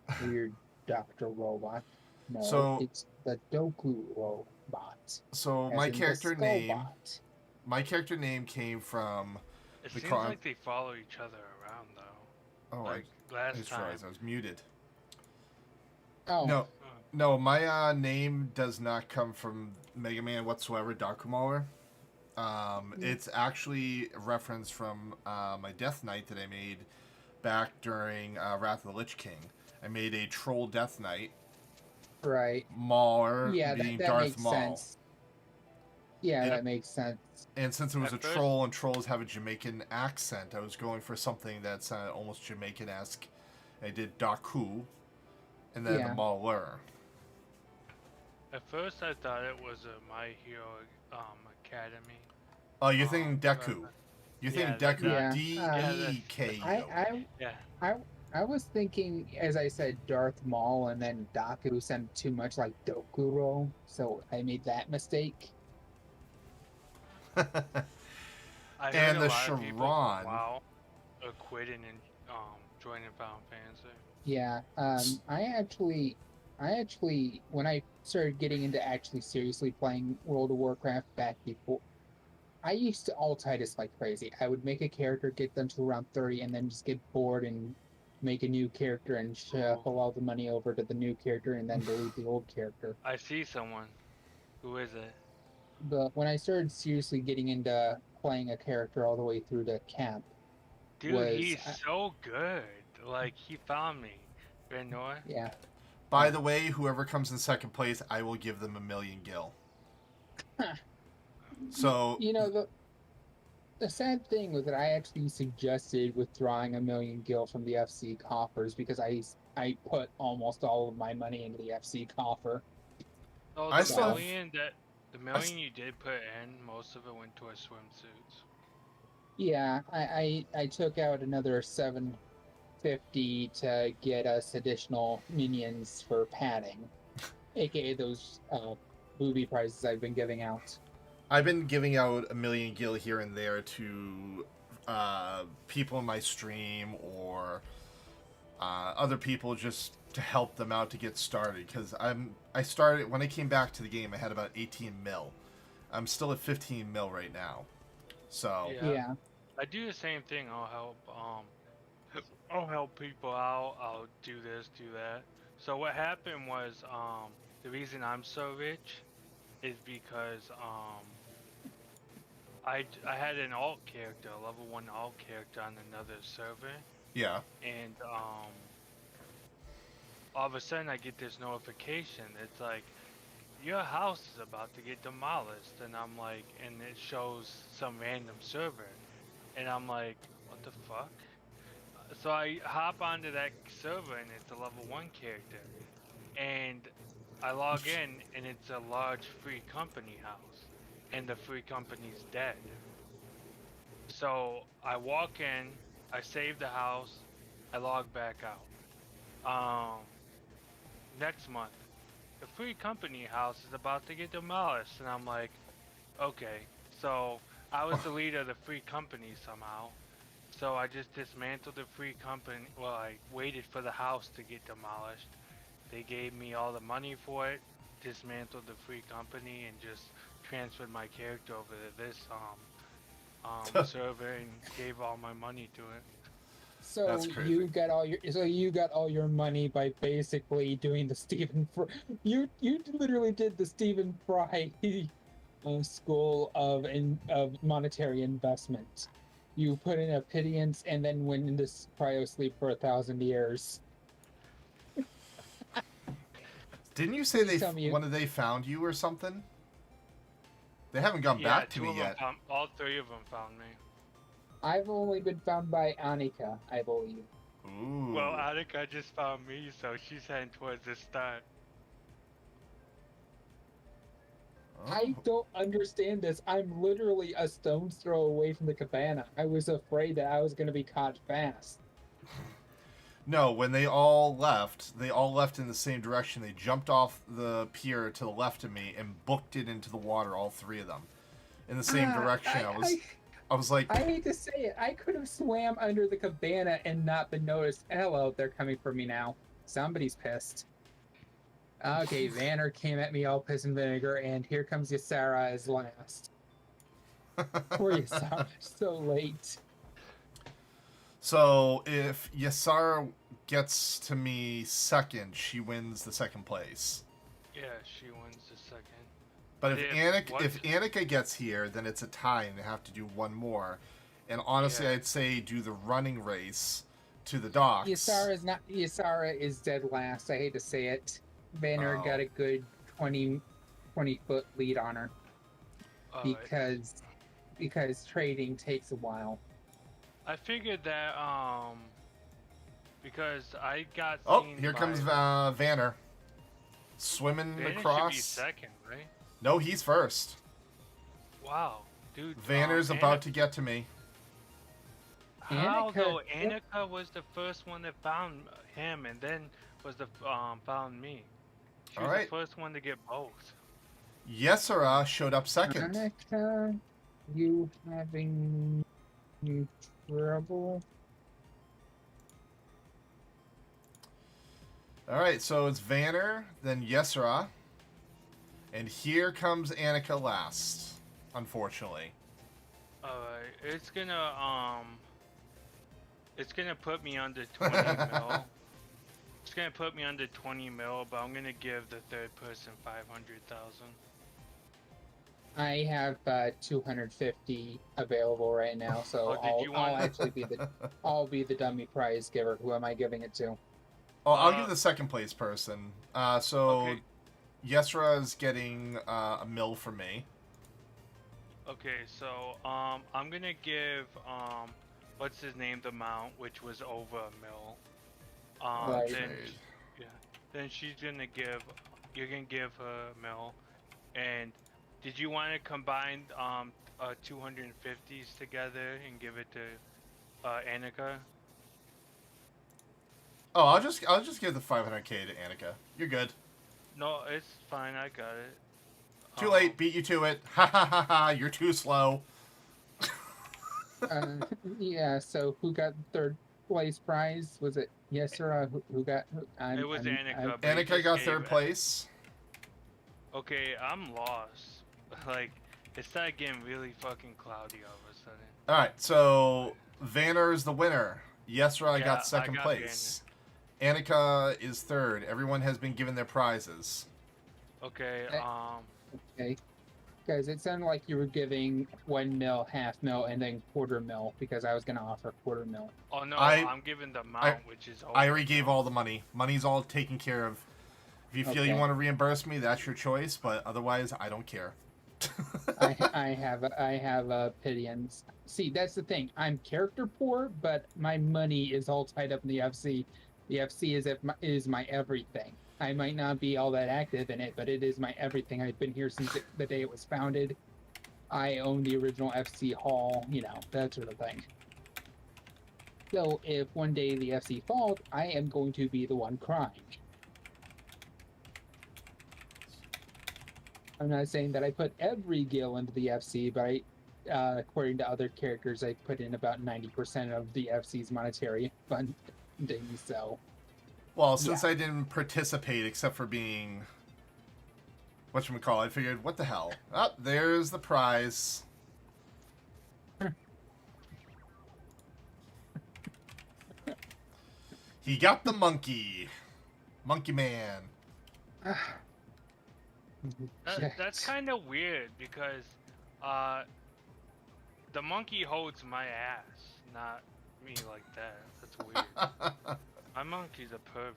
a weird doctor robot. No, So- it's the Doku robot. so as my in the character name, Skullbot. my character name came from. It The seems con- like they follow each other around though. Oh, Like I last just time. realized I was muted. Oh, No, no, my name does not come from Mega Man whatsoever. Dakumaler. It's actually a reference from my Death Knight that I made back during Wrath of the Lich King. I made a Troll Death Knight. Right. Mauler Yeah, being that Darth makes Maul. sense. Yeah, And- that makes sense. And since it was At a first- troll and trolls have a Jamaican accent, I was going for something that sounded almost Jamaican-esque. I did Daku, and then Yeah. the Mauler. At first, I thought it was a My Hero Academy. Oh, you're thinking but- Deku. You're yeah, thinking Deku. Yeah, D-E-K-U. Yeah. I was thinking, as I said, Darth Maul, and then Daku sounded too much like Dokuro, so I made that mistake. I heard And a the lot of people Sharon. from WoW are quitting and joining Final Fantasy. Yeah, I actually, when I started getting into actually seriously playing World of Warcraft back before, I used to alt-Titus like crazy. I would make a character, get them to around 30, and then just get bored and make a new character and shuffle all the money over to the new character and then delete the old character. I see someone. Who is it? But when I started seriously getting into playing a character all the way through to camp, Dude, he's so good. Like, he found me. Benor? yeah. By the way, whoever comes in second place, I will give them 1,000,000 gil. So You know, the sad thing was that I actually suggested withdrawing 1,000,000 gil from the FC coffers because I put almost all of my money into the FC coffer. Oh, I the still- million you did put in, most of it went towards swimsuits. Yeah, I took out another 750 to get us additional minions for padding, aka those booby prizes I've been giving out. I've been giving out 1,000,000 gil here and there to people in my stream or other people just to help them out to get started. Because I started when I came back to the game, I had about 18 mil. I'm still at 15 mil right now. So Yeah. I do the same thing. I'll help people out. I'll do this, do that. So what happened was, the reason I'm so rich is because I had an alt character, a level 1 alt character on another server, yeah, and all of a sudden I get this notification. It's like, your house is about to get demolished, and I'm like, and it shows some random server, and I'm like, what the fuck? So I hop onto that server, and it's a level 1 character, and I log in, and it's a large free company house, and the free company's dead. So I walk in, I save the house, I log back out. Next month, the free company house is about to get demolished, and I'm like, okay. So I was the leader of the free company somehow. So I just dismantled the free company. Well, I waited for the house to get demolished. They gave me all the money for it, dismantled the free company, and just transferred my character over to this server and gave all my money to it. So That's crazy. you got all your money by basically doing the Stephen Fry. You literally did the Stephen Fry school of monetary investment. You put in a pittance and then went into cryo sleep for 1,000 years. didn't you say Tell me they found you or something? They haven't gone back to two me of them yet. all 3 of them found me. I've only been found by Annika, I believe. Ooh. Well, Attica just found me, so she's heading towards the start. I don't understand this. I'm literally a stone's throw away from the cabana. I was afraid that I was going to be caught fast. No, when they all left in the same direction. They jumped off the pier to the left of me and booked it into the water, all 3 of them, in the same direction. I was like, I hate to say it. I could have swam under the cabana and not been noticed. Hello, they're coming for me now. Somebody's pissed. Okay, Vanner came at me all piss and vinegar, and here comes Ysara as last. Poor Ysara, so late. so if Yasara gets to me second, she wins the second place. Yeah, she wins the second. But What? if Annika gets here, then it's a tie, and they have to do one more. And honestly, Yeah. I'd say do the running race to the docks. Yasara is dead last. I hate to say it. Banner Oh. got a good 20 foot lead on her Alright. because trading takes a while. I figured that because I got Oh, seen here by comes Vanner. Swimming Vanner should be across. second, right? No, he's first. Wow, dude. Vanner's about to get to me. How Annika- though? Annika was the first one that found him, and then was the found me. She was Alright. the first one to get both. Yesera showed up second. Annika, you having trouble? Alright, so it's Vanner, then Yesera. And here comes Annika last, unfortunately. Alright, it's gonna put me under 20 mil. It's gonna put me under 20 mil, but I'm gonna give the third person 500,000. I have 250 available right now, so Oh, did you I'll want- actually be the dummy prize giver. Who am I giving it to? Oh, I'll give the second place person. So Okay. Yesera is getting a mil from me. Okay, so I'm gonna give what's his name the mount, which was over a mil. Right. Then she's gonna give, you're gonna give her a mil. And did you want to combine 250s together and give it to Annika? Oh, I'll just give the 500k to Annika. You're good. No, it's fine. I got it. Too late. Beat you to it. Ha ha ha ha. You're too slow. Yeah. So who got third place prize? Was it Yesera? Who got? It was Annika. but he Annika just got gave third it- place. Okay, I'm lost. Like, it started getting really fucking cloudy all of a sudden. All right, so Vanner is the winner. Yesera Yeah, got second I got place. Annika is third. Everyone has been given their prizes. Okay, Okay. Guys, it sounded like you were giving 1 mil, half mil, and then quarter mil because I was gonna offer quarter mil. oh no, I- I'm giving the mount, which is over. I already gave all the money. Money's all taken care of. If you feel you Okay. want to reimburse me, that's your choice. But otherwise, I don't care. I have opinions. See, that's the thing. I'm character poor, but my money is all tied up in the FC. The FC is my everything. I might not be all that active in it, but it is my everything. I've been here since the day it was founded. I own the original FC hall, that sort of thing. So if one day the FC falls, I am going to be the one crying. I'm not saying that I put every gil into the FC, but according to other characters, I put in about 90% of the FC's monetary funding. So, Well, since I didn't participate except for being whatchamacallit, I figured, what the hell? Oh, there's the prize. He got the monkey. Monkey man. That's kind of weird because the monkey holds my ass, not me like that. That's weird. My monkey's a pervert.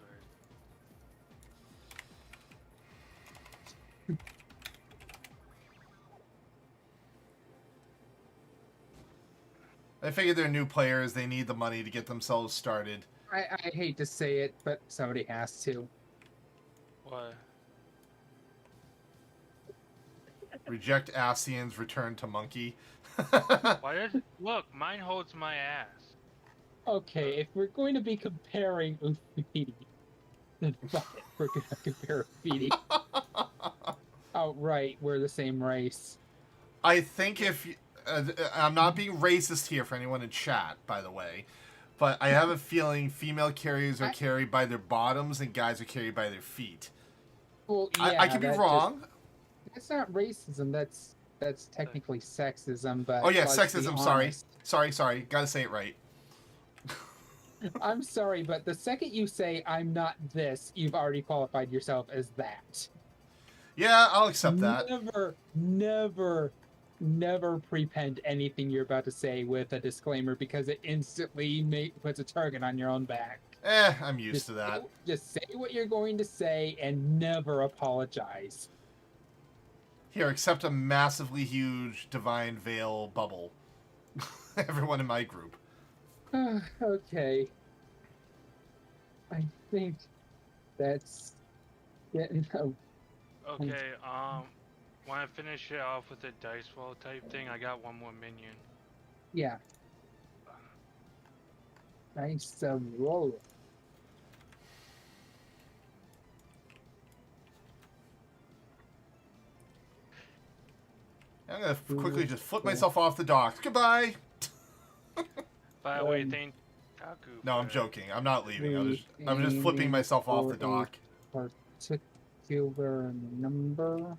I figured they're new players. They need the money to get themselves started. I hate to say it, but somebody has to. What? Reject Asian's return to monkey. Why does it? Look, mine holds my ass. Okay, if we're going to be comparing Ufidi, then fuck it, we're going to compare Ufidi. Outright, we're the same race. I think if... I'm not being racist here for anyone in chat, by the way. But I have a feeling female carriers are carried by their bottoms and guys are carried by their feet. Well, yeah, I could be wrong. That's not racism. That's technically sexism. But Oh yeah, let's be sexism. honest. Sorry. Gotta say it right. I'm sorry, but the second you say I'm not this, you've already qualified yourself as that. Yeah, I'll accept that. Never never prepend anything you're about to say with a disclaimer because it instantly puts a target on your own back. I'm used to that. Just say what you're going to say and never apologize. Here, accept a massively huge Divine Veil bubble. Everyone in my group. Okay. I think that's getting... Okay, when I finish it off with a dice roll type thing, I got one more minion. Yeah. Nice roll. I'm gonna quickly just flip myself off the dock. Goodbye! By the way, thank Taku. No, I'm joking. I'm not leaving. I'm just flipping myself off the dock. Particular number.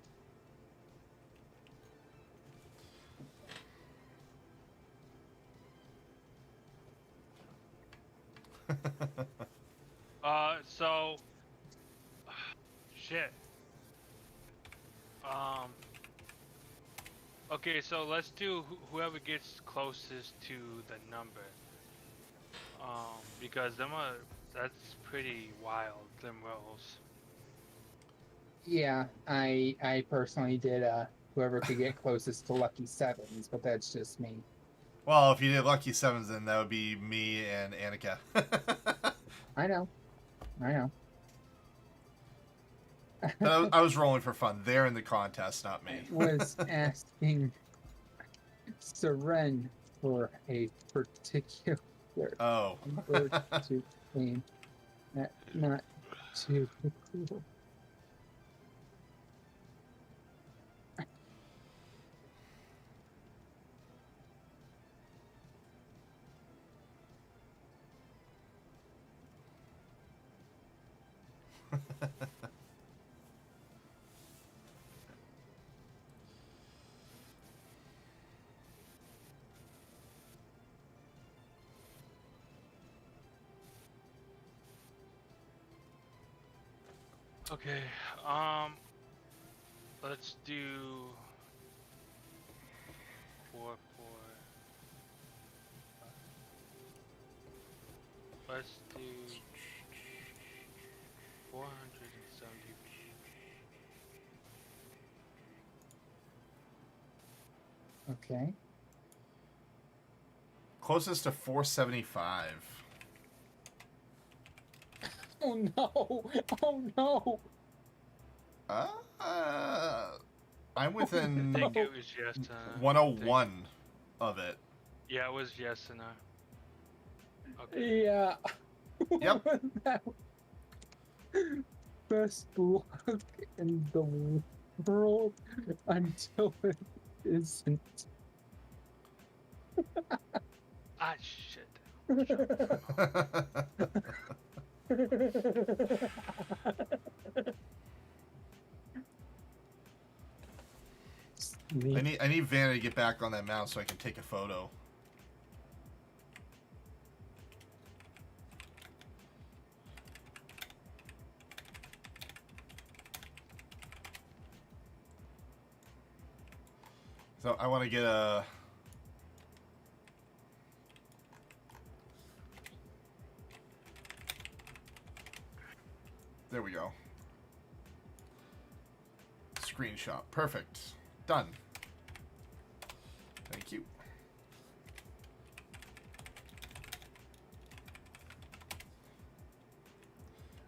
So shit. Okay, so let's do whoever gets closest to the number. Because that's pretty wild, them rolls. Yeah, I personally did whoever could get closest to lucky sevens, but that's just me. Well, if you did lucky sevens, then that would be me and Annika. I know. I was rolling for fun. They're in the contest, not me. I was asking Seren for a particular number to claim, not to cool. Okay, let's do 4, 4. Let's do 470. Okay. Closest to 475. Oh no! Oh no! I'm within I think it was yes and 101 of it. Yeah, it was yes and okay. Yeah. Yep. Best luck in the world until it isn't. Ah, shit. I need Vanna to get back on that mount so I can take a photo. So I want to get a... There we go. Screenshot. Perfect. Done. Thank you.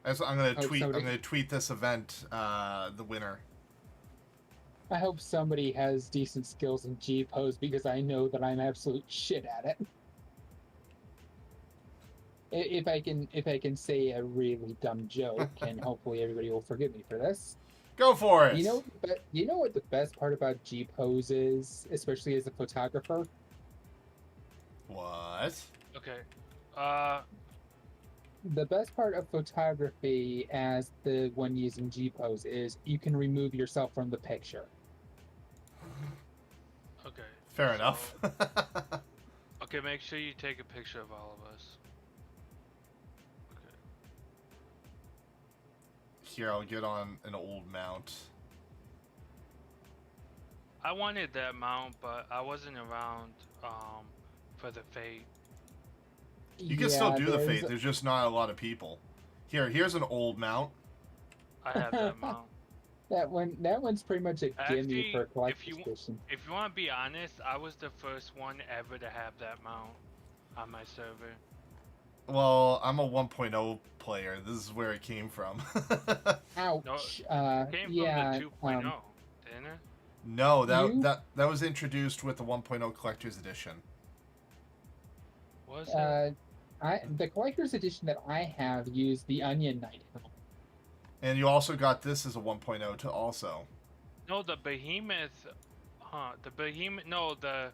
I'm gonna tweet. I'm gonna tweet this event. The winner. I hope somebody has decent skills in G pose because I know that I'm absolute shit at it. If I can say a really dumb joke, and hopefully everybody will forgive me for this. Go for it. You know what the best part about G pose is, especially as a photographer? What? Okay. The best part of photography as the one using G pose is you can remove yourself from the picture. Okay. Fair enough. Okay, make sure you take a picture of all of us. Okay. Here, I'll get on an old mount. I wanted that mount, but I wasn't around for the fate. You can still Yeah, do the there's- fate. There's just not a lot of people. Here's an old mount. I have that mount. That one's pretty much a gimme for Actually, collector's edition. if you want to be honest, I was the first one ever to have that mount on my server. Well, I'm a 1.0 player. This is where it came from. Ouch. It came Yeah. from the 2.0, didn't it? No, You- that was introduced with the 1.0 collector's edition. Was it? The collector's edition that I have used the Onion Knight. And you also got this as a 1.0 to also. No, the behemoth. The behemoth. No, the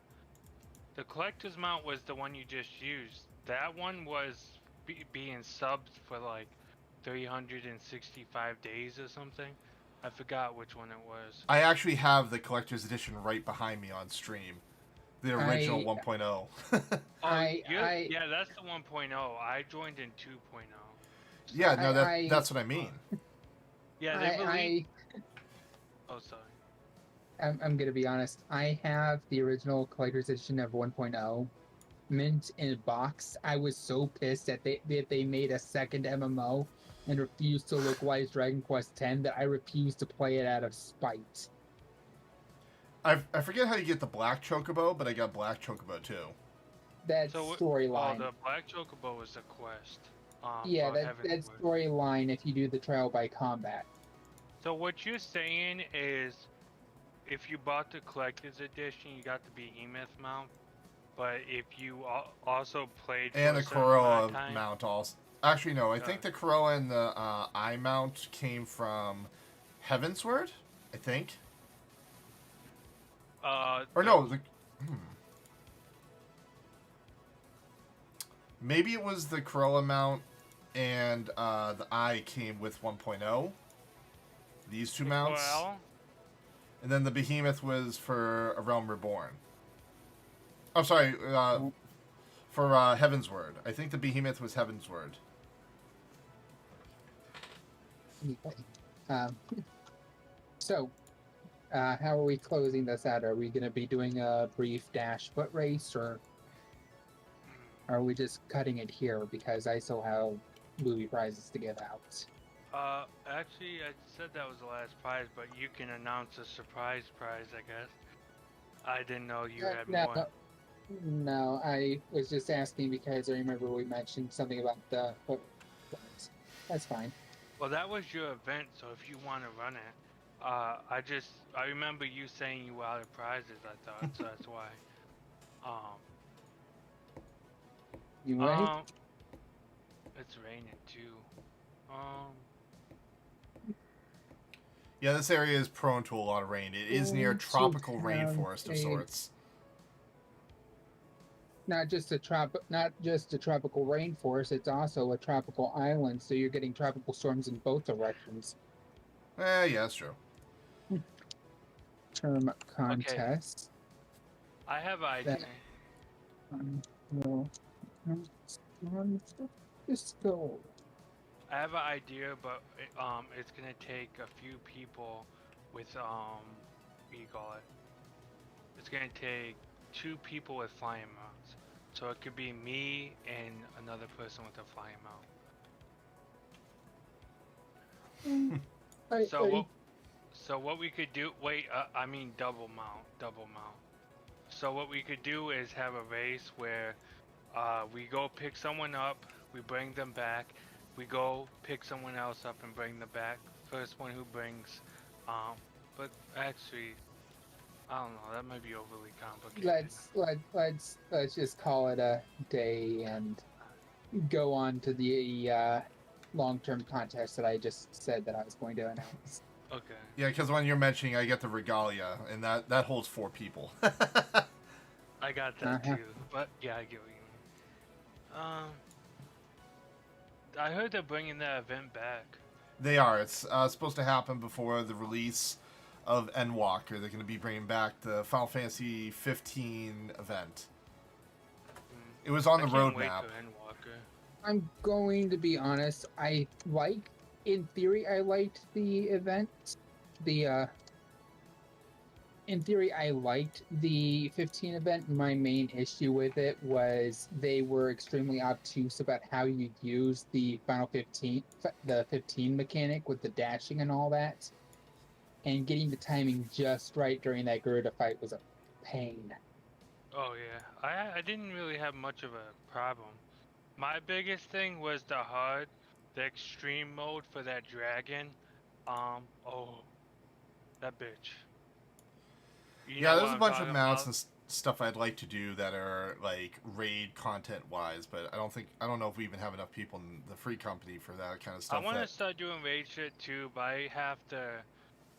collector's mount was the one you just used. That one was being subbed for like 365 days or something. I forgot which one it was. I actually have the collector's edition right behind me on stream. The original I- 1.0. Yeah, that's the 1.0. I joined in 2.0. Yeah, no, I- that's what I mean. Yeah, they released. Oh, sorry. I'm gonna be honest. I have the original collector's edition of 1.0 mint in a box. I was so pissed that they made a second MMO and refused to localize Dragon Quest X that I refused to play it out of spite. I forget how you get the black chocobo, but I got black chocobo too. That So storyline. Oh, the black chocobo was the quest. Yeah, for that Heaven's Word. storyline if you do the trial by combat. So what you're saying is, if you bought the collector's edition, you got the behemoth mount. But if you also played for And a the certain amount Corolla of time, mount also. Actually, no. I think the Corolla and the eye mount came from Heavensward. I think. Or no. Maybe it was the Corolla mount and the eye came with 1.0. These two mounts. Well, And then the Behemoth was for A Realm Reborn. I'm sorry, for Heavensward. I think the Behemoth was Heavensward. So, how are we closing this out? Are we going to be doing a brief dash foot race, or are we just cutting it here because I still have movie prizes to give out? actually, I said that was the last prize, but you can announce a surprise prize, I guess. I didn't know you had more. No, I was just asking because I remember we mentioned something about the foot race. That's fine. Well, that was your event, so if you want to run it, I remember you saying you were out of prizes. I thought so. That's why. You right? It's raining too. Yeah, this area is prone to a lot of rain. It is near a tropical rainforest of sorts. Not just a tropical rainforest. It's also a tropical island, so you're getting tropical storms in both directions. Yeah, that's true. Term contest. I have an idea. Well, just go. I have an idea, but it's gonna take a few people with what do you call it? It's gonna take 2 people with flying mounts, so it could be me and another person with a flying mount. So what we could do? Wait, I mean double mount. So what we could do is have a race where we go pick someone up, we bring them back. We go pick someone else up and bring them back. First one who brings, but actually, I don't know. That might be overly complicated. Let's just call it a day and go on to the long-term contest that I just said that I was going to announce. Okay. Yeah, because when you're mentioning, I get the regalia, and that holds 4 people. I got that too, but yeah, I get what you mean. I heard they're bringing that event back. They are. It's supposed to happen before the release of Endwalker. They're going to be bringing back the Final Fantasy 15 event. It was on the roadmap. I'm going to be honest. In theory, I liked the event. in theory, I liked the 15 event. My main issue with it was they were extremely obtuse about how you use the final 15, the 15 mechanic with the dashing and all that. And getting the timing just right during that Garuda fight was a pain. Oh yeah, I didn't really have much of a problem. My biggest thing was the HUD, the extreme mode for that dragon. Oh, that bitch. You Yeah, know what there's a I'm bunch of talking mounts about? and stuff I'd like to do that are like raid content wise, but I don't know if we even have enough people in the free company for that kind of I stuff. want to That start doing raid shit too, but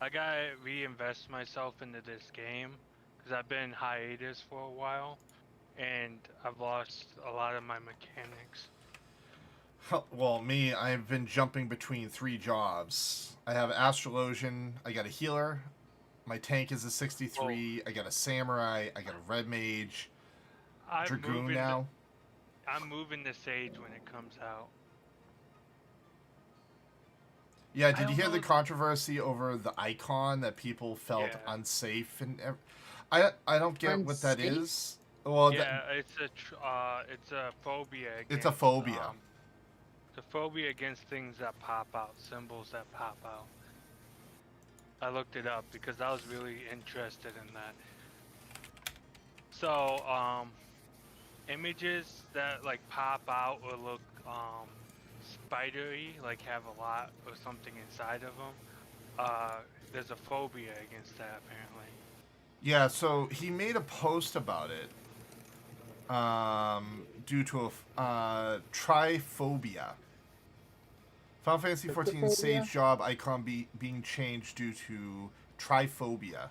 I gotta reinvest myself into this game because I've been hiatus for a while and I've lost a lot of my mechanics. well, me, I've been jumping between 3 jobs. I have Astrologian, I got a healer, my tank is a Oh, 63, I got a samurai, I got a red mage, I'm dragoon moving the now. I'm moving the sage when it comes out. Yeah, I did you don't hear the know. controversy over the icon that people felt Yeah, unsafe and I don't get what that Unsafe? is. Well, yeah, it's a phobia it's a against phobia. the phobia against things that pop out, symbols that pop out. I looked it up because I was really interested in that. So, images that like pop out or look spidery, like have a lot or something inside of them. Uh, there's a phobia against that apparently. Yeah, so he made a post about it due to a triphobia. Final Fantasy XIV Cryptophobia? Sage job icon being changed due to triphobia.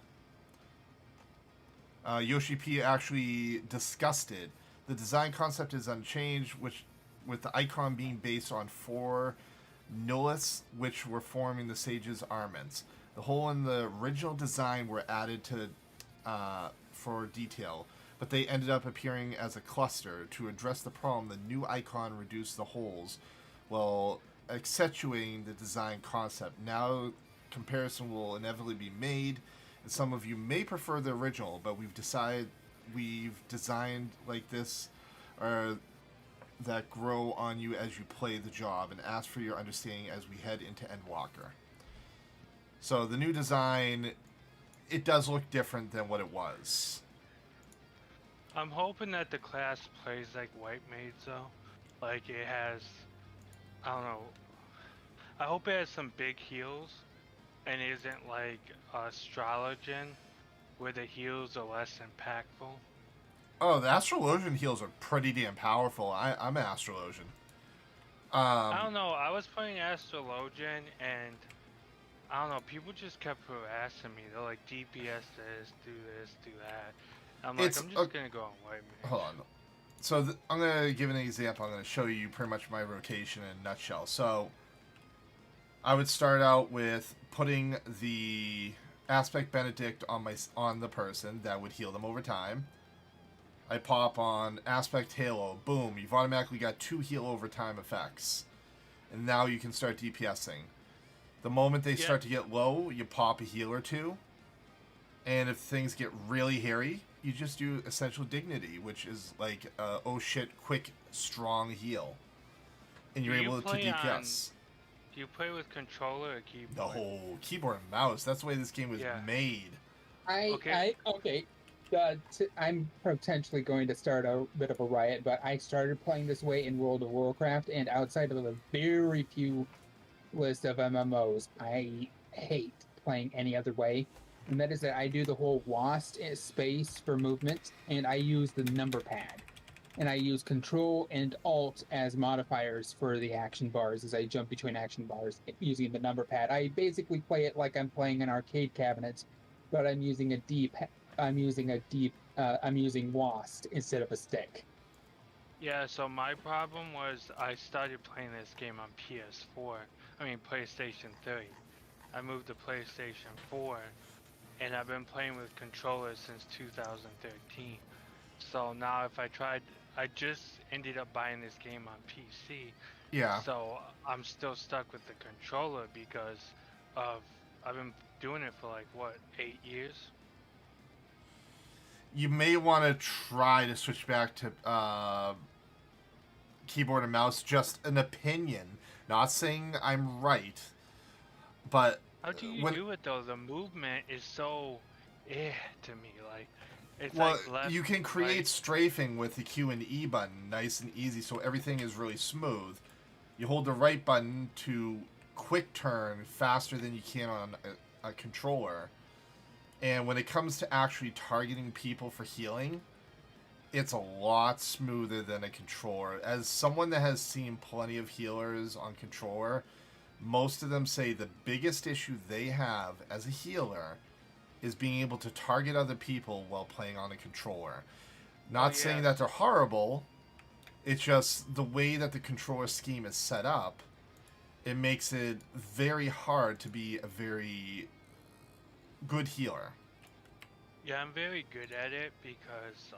Yoshi P actually discussed it. The design concept is unchanged, which with the icon being based on 4 nullus, which were forming the Sage's armaments. The hole in the original design were added to for detail, but they ended up appearing as a cluster. To address the problem, the new icon reduced the holes while accentuating the design concept. Now, comparison will inevitably be made, and some of you may prefer the original, but we've designed like this, or that grow on you as you play the job, and ask for your understanding as we head into Endwalker. So the new design, it does look different than what it was. I'm hoping that the class plays like White Maids though. Like it has, I don't know. I hope it has some big heals and isn't like Astrologian where the heals are less impactful. Oh, the Astrologian heals are pretty damn powerful. I'm an Astrologian. I Um, don't know. I was playing Astrologian and I don't know. People just kept harassing me. They're like, DPS this, do that. I'm like, it's I'm a, just gonna go on White hold Mage. on. So I'm gonna give an example. I'm gonna show you pretty much my rotation in a nutshell. So I would start out with putting the Aspect Benedict on the person that would heal them over time. I pop on Aspect Halo. Boom! You've automatically got 2 heal over time effects, and now you can start DPSing. The moment they Yeah, start to get low, you pop a heal or two, and if things get really hairy, you just do Essential Dignity, which is like oh shit, quick, strong heal, and do you're you able to play on? DPS. Do you play with controller or The keyboard? whole keyboard and mouse. That's the way this game was Yeah. made. Okay. Okay. I'm potentially going to start a bit of a riot, but I started playing this way in World of Warcraft, and outside of a very few list of MMOs, I hate playing any other way. And that is that I do the whole WASD space for movement, and I use the number pad. And I use Control and Alt as modifiers for the action bars as I jump between action bars using the number pad. I basically play it like I'm playing an arcade cabinet, but I'm using WASD instead of a stick. Yeah, so my problem was I started playing this game on PS4. I mean PlayStation 3. I moved to PlayStation 4 and I've been playing with controllers since 2013. So now if I tried I just ended up buying this game on PC. Yeah. So I'm still stuck with the controller because of I've been doing it for like what, 8 years? you may want to try to switch back to keyboard and mouse. Just an opinion. Not saying I'm right, but How do you when do it though? The movement is so to me. Like it's well, like left, you can create right. strafing with the Q and E button, nice and easy, so everything is really smooth. You hold the right button to quick turn faster than you can on a controller. And when it comes to actually targeting people for healing, it's a lot smoother than a controller. As someone that has seen plenty of healers on controller, most of them say the biggest issue they have as a healer is being able to target other people while playing on a controller. Not saying that they're horrible, it's just the way that the controller scheme is set up, it makes it very hard to be a very good healer. Yeah, I'm very good at it because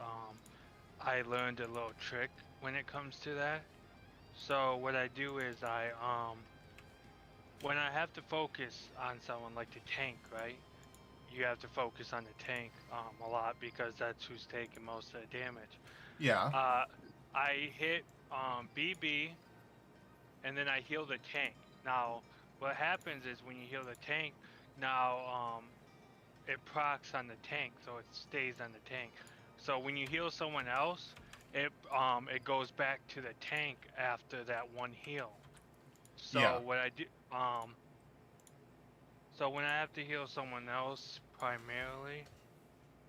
I learned a little trick when it comes to that. So what I do is when I have to focus on someone like the tank, right? You have to focus on the tank a lot because that's who's taking most of the damage. Yeah. I hit BB and then I heal the tank. Now, what happens is when you heal the tank, now it procs on the tank, so it stays on the tank. So when you heal someone else, it goes back to the tank after that one heal. So Yeah. what I do so when I have to heal someone else primarily,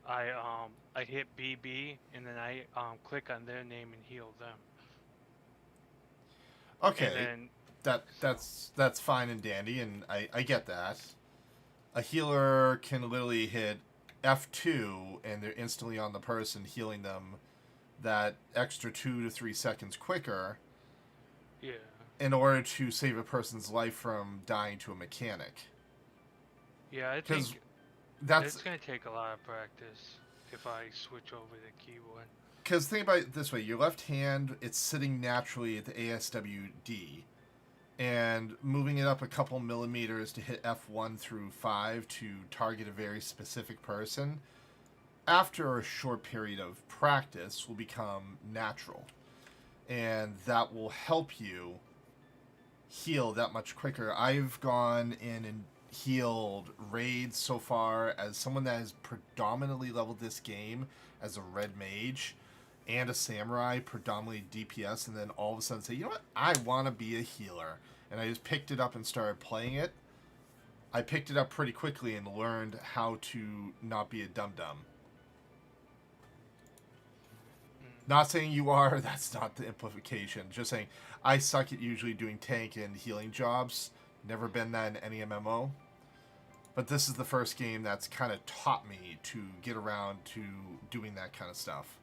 I hit BB and then I click on their name and heal them. And Okay. then That's fine and dandy, and I get that. A healer can literally hit F2 and they're instantly on the person, healing them that extra 2 to 3 seconds quicker yeah. in order to save a person's life from dying to a mechanic. Yeah, I 'Cause think that's it's gonna take a lot of practice if I switch over the keyboard. because think about it this way: your left hand, it's sitting naturally at the ASWD, and moving it up a couple millimeters to hit F1 through 5 to target a very specific person, after a short period of practice, will become natural. And that will help you heal that much quicker. I've gone in and healed raids so far as someone that has predominantly leveled this game as a red mage and a samurai, predominantly DPS, and then all of a sudden say, you know what, I want to be a healer. And I just picked it up and started playing it. I picked it up pretty quickly and learned how to not be a dum-dum. Not saying you are, that's not the implication. Just saying, I suck at usually doing tank and healing jobs. Never been that in any MMO. But this is the first game that's kind of taught me to get around to doing that kind of stuff.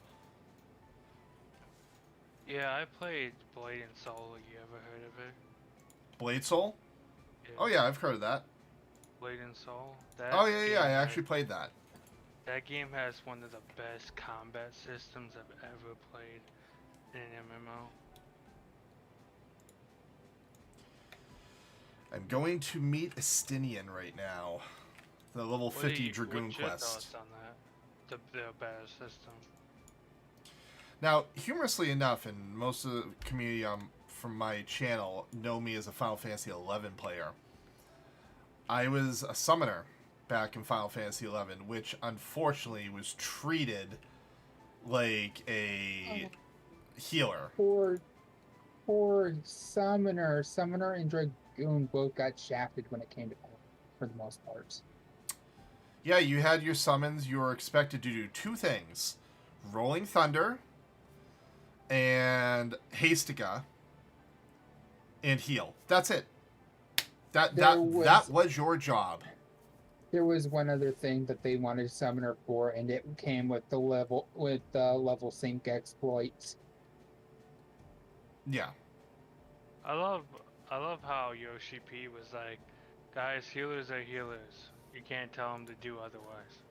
Yeah, I played Blade and Soul. You ever heard of it? Blade Soul? Yeah. Oh yeah, I've heard of that. Blade and Soul. Oh yeah, I actually played that. That game has one of the best combat systems I've ever played in an MMO. I'm going to meet Estinian right now. The level 50 Dragoon what's your quest. thoughts on that? The better system. Now, humorously enough, and most of the community from my channel know me as a Final Fantasy XI player. I was a summoner back in Final Fantasy XI, which unfortunately was treated like a healer. Poor Summoner and Dragoon both got shafted when it came to for the most part. Yeah, you had your summons. You were expected to do two things: Rolling Thunder and Hastica, and heal. That's it. That was your job. There was one other thing that they wanted Summoner for, and it came with the level sync exploits. Yeah. I love how Yoshi P was like, guys, healers are healers. You can't tell them to do otherwise.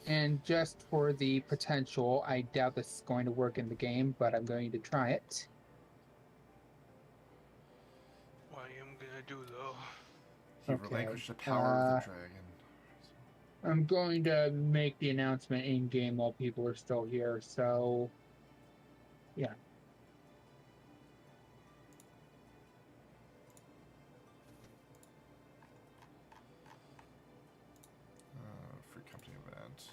And just for the potential, I doubt this is going to work in the game, but I'm going to try it. What I am gonna do though? He Okay, relinquished the power of the dragon. I'm going to make the announcement in game while people are still here. So, yeah. Free company event.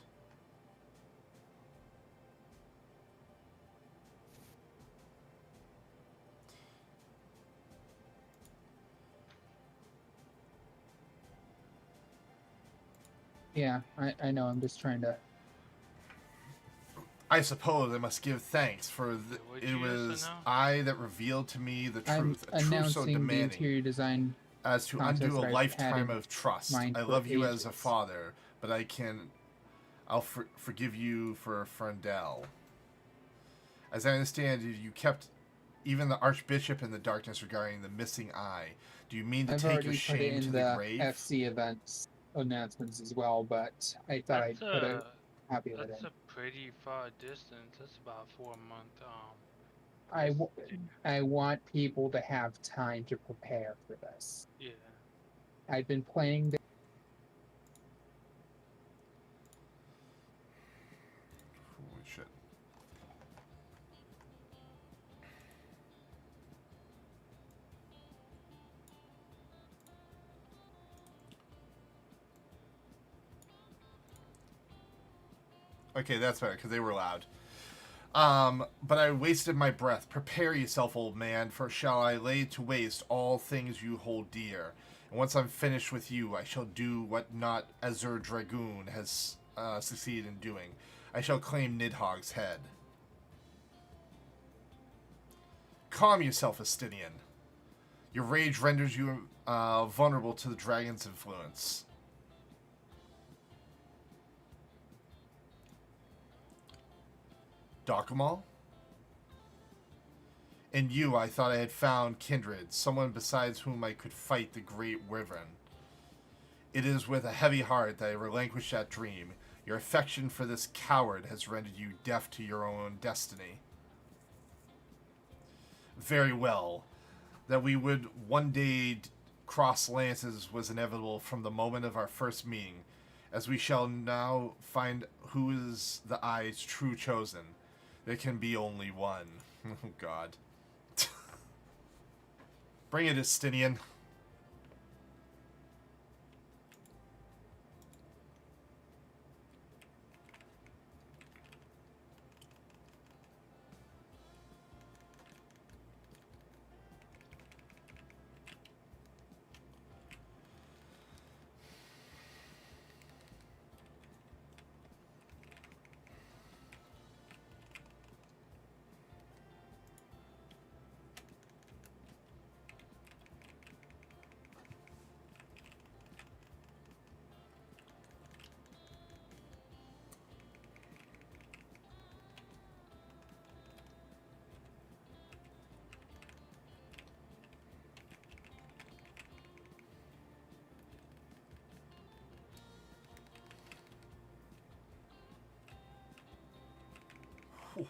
Yeah, I know. I'm just trying to. I suppose I must give thanks, for What'd it you just was announce? I that revealed to me the I'm truth, a truth so announcing the demanding interior design as to contest undo a that I've had lifetime in of trust. mind I for love you as a ages. father, but I'll forgive you for Frendel. As I understand it, you kept even the Archbishop in the darkness regarding the missing eye. Do you mean to I've take your already put it shame to in the the grave? FC events announcements as well, but I thought I'd That's put a a copy of it that's in. a pretty far distance. That's about 4 month I, quest. w- I want people to have time to prepare for this. Yeah. I've been playing this. Holy shit. Okay, that's better, because they were loud. But I wasted my breath. Prepare yourself, old man, for shall I lay to waste all things you hold dear. And once I'm finished with you, I shall do what not Azur Dragoon has succeeded in doing. I shall claim Nidhogg's head. Calm yourself, Estinian. Your rage renders you vulnerable to the dragon's influence. Dokumal? In you, I thought I had found kindred, someone besides whom I could fight the great wyvern. It is with a heavy heart that I relinquish that dream. Your affection for this coward has rendered you deaf to your own destiny. Very well. That we would one day cross lances was inevitable from the moment of our first meeting, as we shall now find who is the eye's true chosen. There can be only one. Oh, God. Bring it, Estinian. Whew.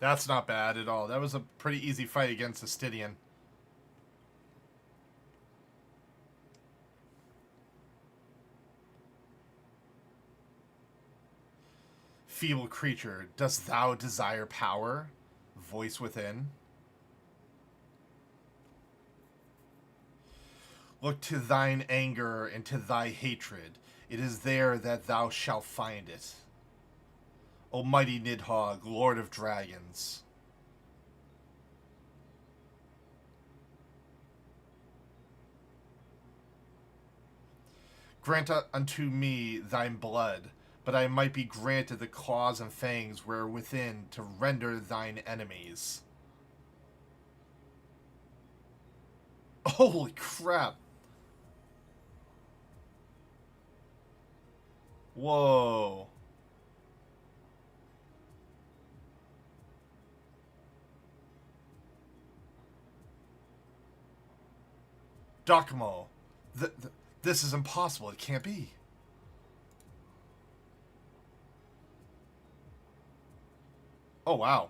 That's not bad at all. That was a pretty easy fight against Astidian. Feeble creature, dost thou desire power? Voice within. Look to thine anger and to thy hatred. It is there that thou shalt find it. O mighty Nidhogg, Lord of Dragons. Grant unto me thine blood, but I might be granted the claws and fangs wherewithin to render thine enemies. Holy crap. Whoa. Docomo. This is impossible. It can't be. Oh, wow.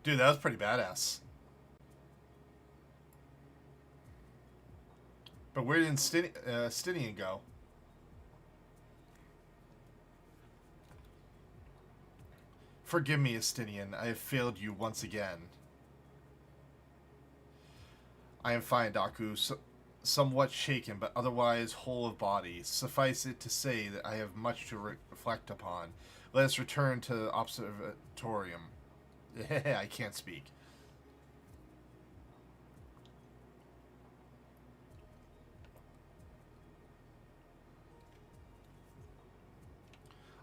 Dude, that was pretty badass. But where did Stinian go? Forgive me, Astinian. I have failed you once again. I am fine, Daku. Somewhat shaken, but otherwise whole of body. Suffice it to say that I have much to reflect upon. Let us return to the observatorium. I can't speak.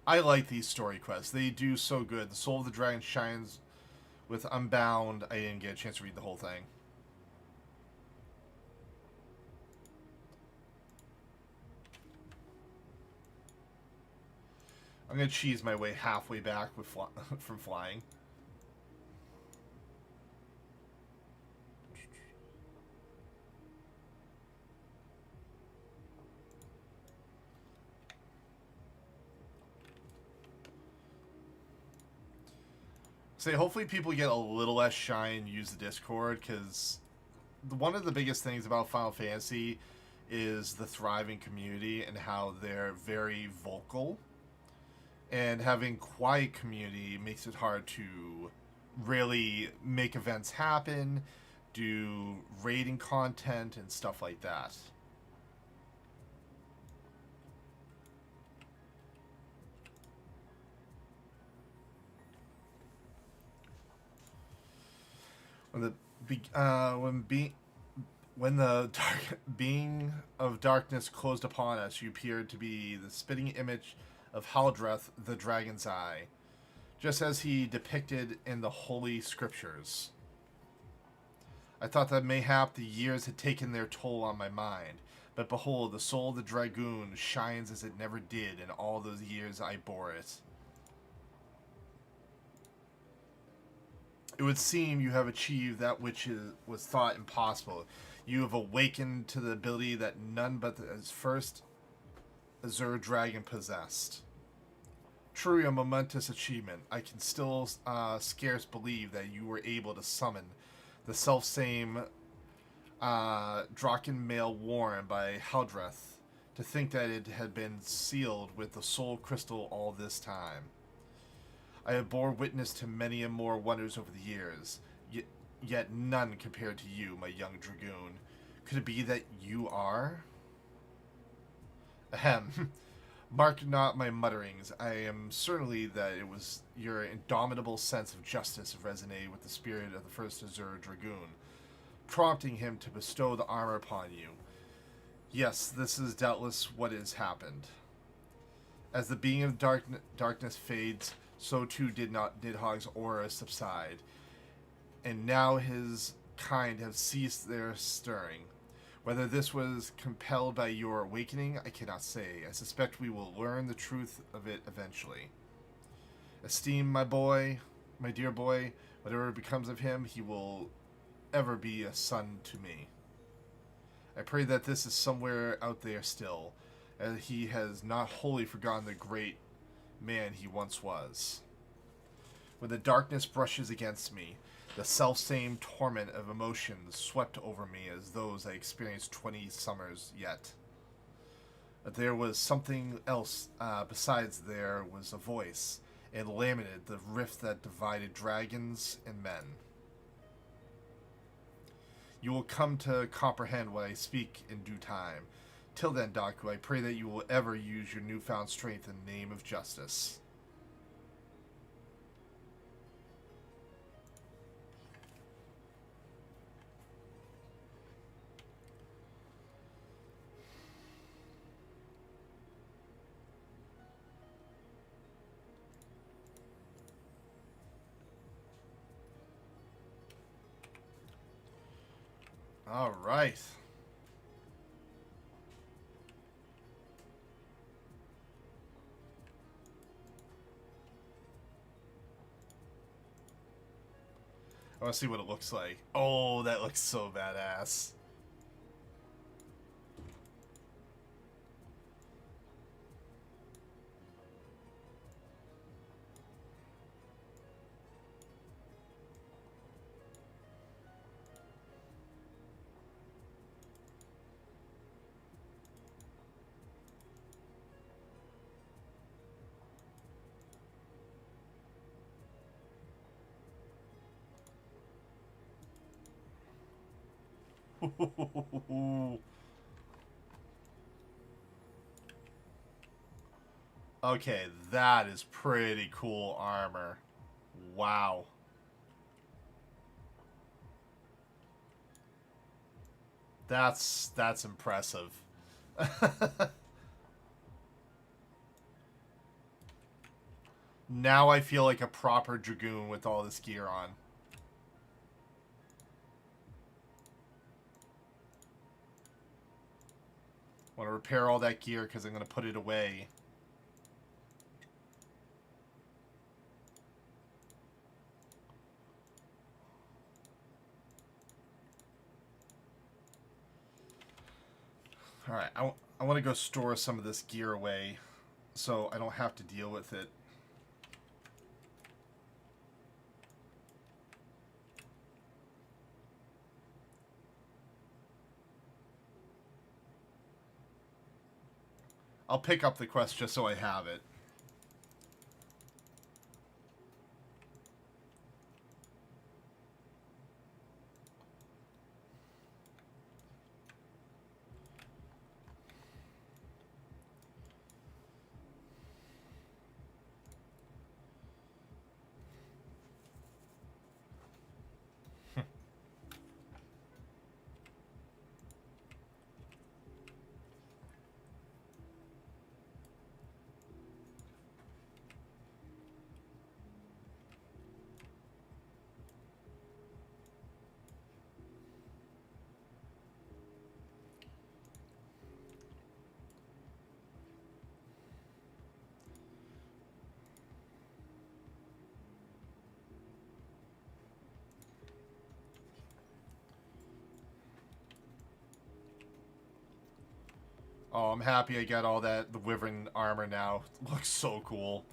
I like these story quests. They do so good. The Soul of the Dragon shines with Unbound. I didn't get a chance to read the whole thing. I'm going to cheese my way halfway back with from flying. Say, hopefully people get a little less shy and use the Discord, because one of the biggest things about Final Fantasy is the thriving community and how they're very vocal. And having quiet community makes it hard to really make events happen, do raiding content, and stuff like that. When the being of darkness closed upon us, you appeared to be the spitting image of Haldreth, the Dragon's Eye, just as he depicted in the Holy Scriptures. I thought that mayhap the years had taken their toll on my mind, but behold, the soul of the Dragoon shines as it never did in all those years I bore it. It would seem you have achieved that which was thought impossible. You have awakened to the ability that none but the first Azure Dragon possessed. Truly a momentous achievement. I can still scarce believe that you were able to summon the self-same Draken mail worn by Haldreth. To think that it had been sealed with the soul crystal all this time. I have bore witness to many and more wonders over the years, yet none compared to you, my young dragoon. Could it be that you are? Ahem. Mark not my mutterings. I am certainly that it was your indomitable sense of justice resonated with the spirit of the first Azure Dragoon, prompting him to bestow the armor upon you. Yes, this is doubtless what has happened. As the being of darkness fades, so too did Nidhogg's aura subside, and now his kind have ceased their stirring. Whether this was compelled by your awakening, I cannot say. I suspect we will learn the truth of it eventually. Esteem my boy, my dear boy, whatever becomes of him, he will ever be a son to me. I pray that this is somewhere out there still, and he has not wholly forgotten the great man he once was. When the darkness brushes against me, the self-same torment of emotions swept over me as those I experienced 20 summers yet. But there was something else besides. There was a voice, and lamented the rift that divided dragons and men. You will come to comprehend what I speak in due time. Till then, Daku, I pray that you will ever use your newfound strength in the name of justice. All right. I want to see what it looks like. Oh, that looks so badass. Okay, that is pretty cool armor. Wow. That's impressive. Now I feel like a proper dragoon with all this gear on. Want to repair all that gear because I'm going to put it away. Alright, I want to go store some of this gear away so I don't have to deal with it. I'll pick up the quest just so I have it. Oh, I'm happy I got all the Wyvern armor now. It looks so cool.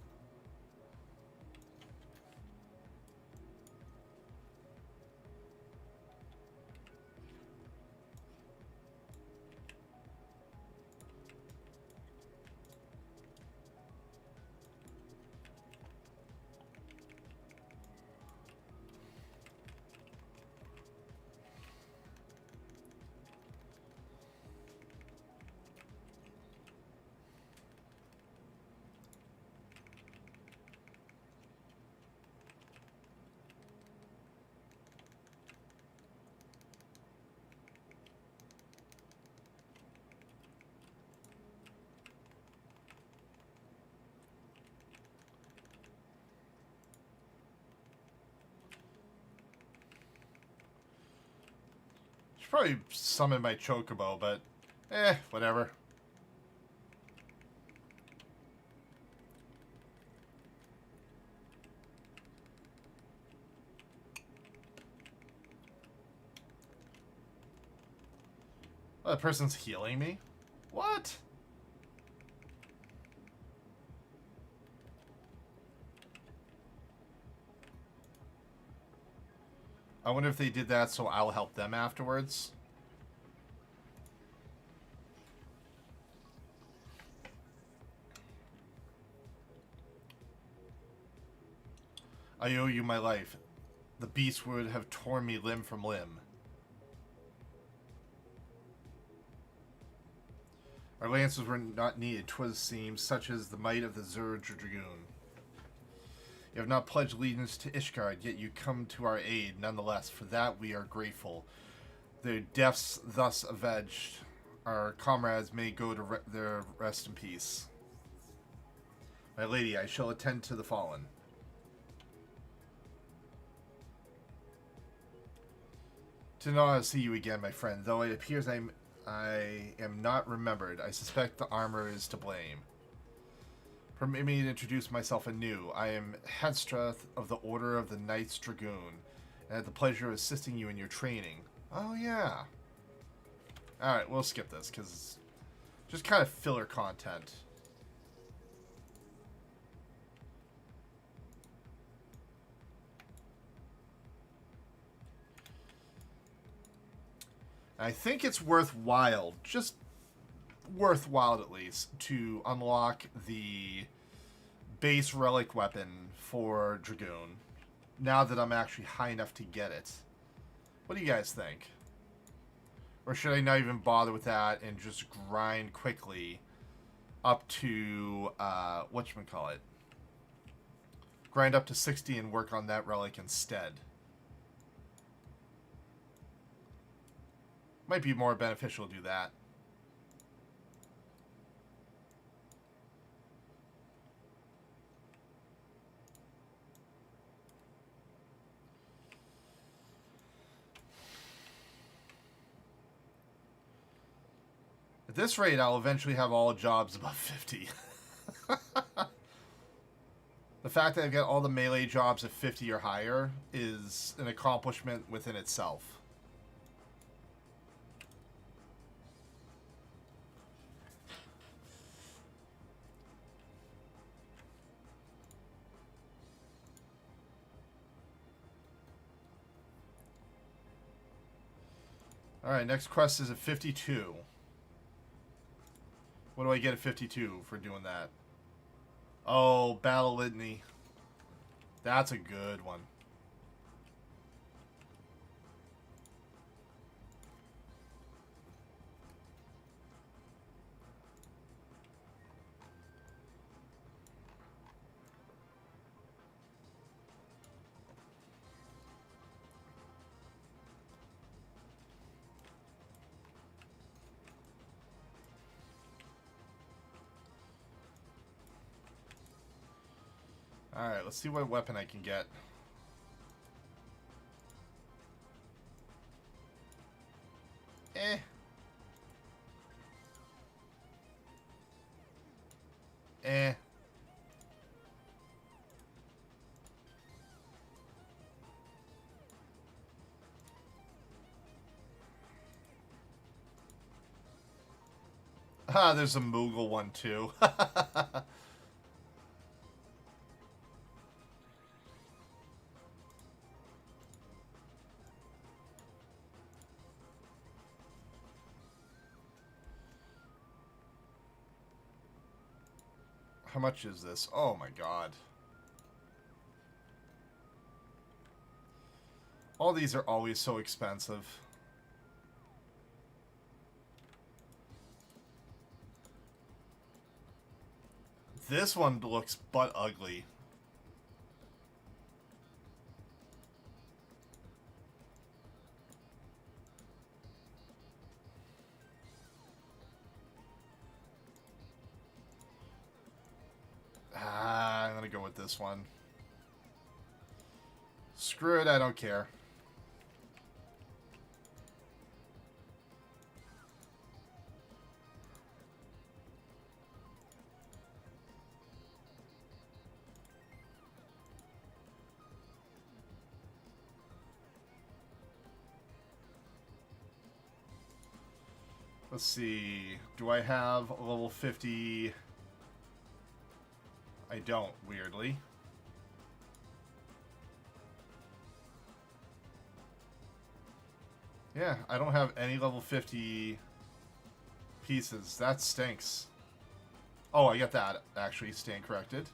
Should probably summon my Chocobo, but whatever. Oh, the person's healing me? What? I wonder if they did that so I'll help them afterwards. I owe you my life. The beast would have torn me limb from limb. Our lances were not needed, 'twas seems, such as the might of the DRG Dragoon. You have not pledged allegiance to Ishgard, yet you come to our aid nonetheless. For that we are grateful. Their deaths thus avenged, our comrades may go to their rest in peace. My lady, I shall attend to the fallen. To not see you again, my friend, though it appears I am not remembered. I suspect the armor is to blame. Permit me to introduce myself anew. I am Headstrath of the Order of the Knights Dragoon, and had the pleasure of assisting you in your training. Oh, yeah. Alright, we'll skip this, because it's just kind of filler content. I think it's worthwhile, just worthwhile at least, to unlock the base relic weapon for Dragoon, now that I'm actually high enough to get it. What do you guys think? Or should I not even bother with that and just grind quickly up to, whatchamacallit? Grind up to 60 and work on that relic instead. Might be more beneficial to do that. At this rate, I'll eventually have all jobs above 50. The fact that I've got all the melee jobs at 50 or higher is an accomplishment within itself. Alright, next quest is at 52. What do I get at 52 for doing that? Oh, Battle Litany. That's a good one. Alright, let's see what weapon I can get. Eh. Eh. Ah, there's a Moogle one too. How much is this? Oh my god. All these are always so expensive. This one looks butt ugly. I'm gonna go with this one. Screw it, I don't care. Let's see. Do I have a level 50? I don't, weirdly. Yeah, I don't have any level 50 pieces. That stinks. Oh, I got that, actually, stand corrected.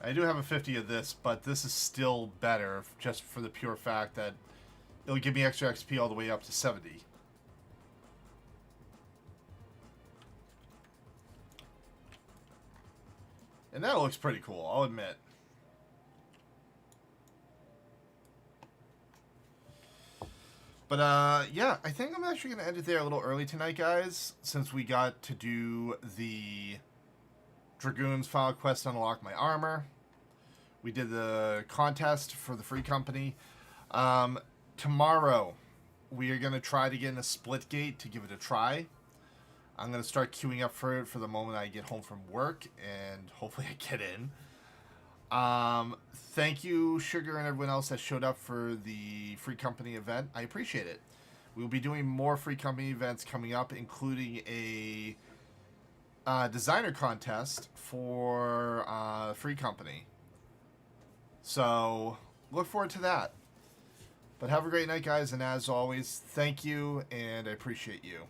I do have a 50 of this, but this is still better just for the pure fact that it'll give me extra XP all the way up to 70. And that looks pretty cool, I'll admit. But, yeah, I think I'm actually going to end it there a little early tonight, guys, since we got to do the Dragoon's final quest to unlock my armor. We did the contest for the free company. Tomorrow, we are going to try to get in a split gate to give it a try. I'm going to start queuing up for it for the moment I get home from work, and hopefully I get in. Thank you, Sugar, and everyone else that showed up for the free company event. I appreciate it. We'll be doing more free company events coming up, including a designer contest for free company. So, look forward to that. But have a great night, guys, and as always, thank you, and I appreciate you.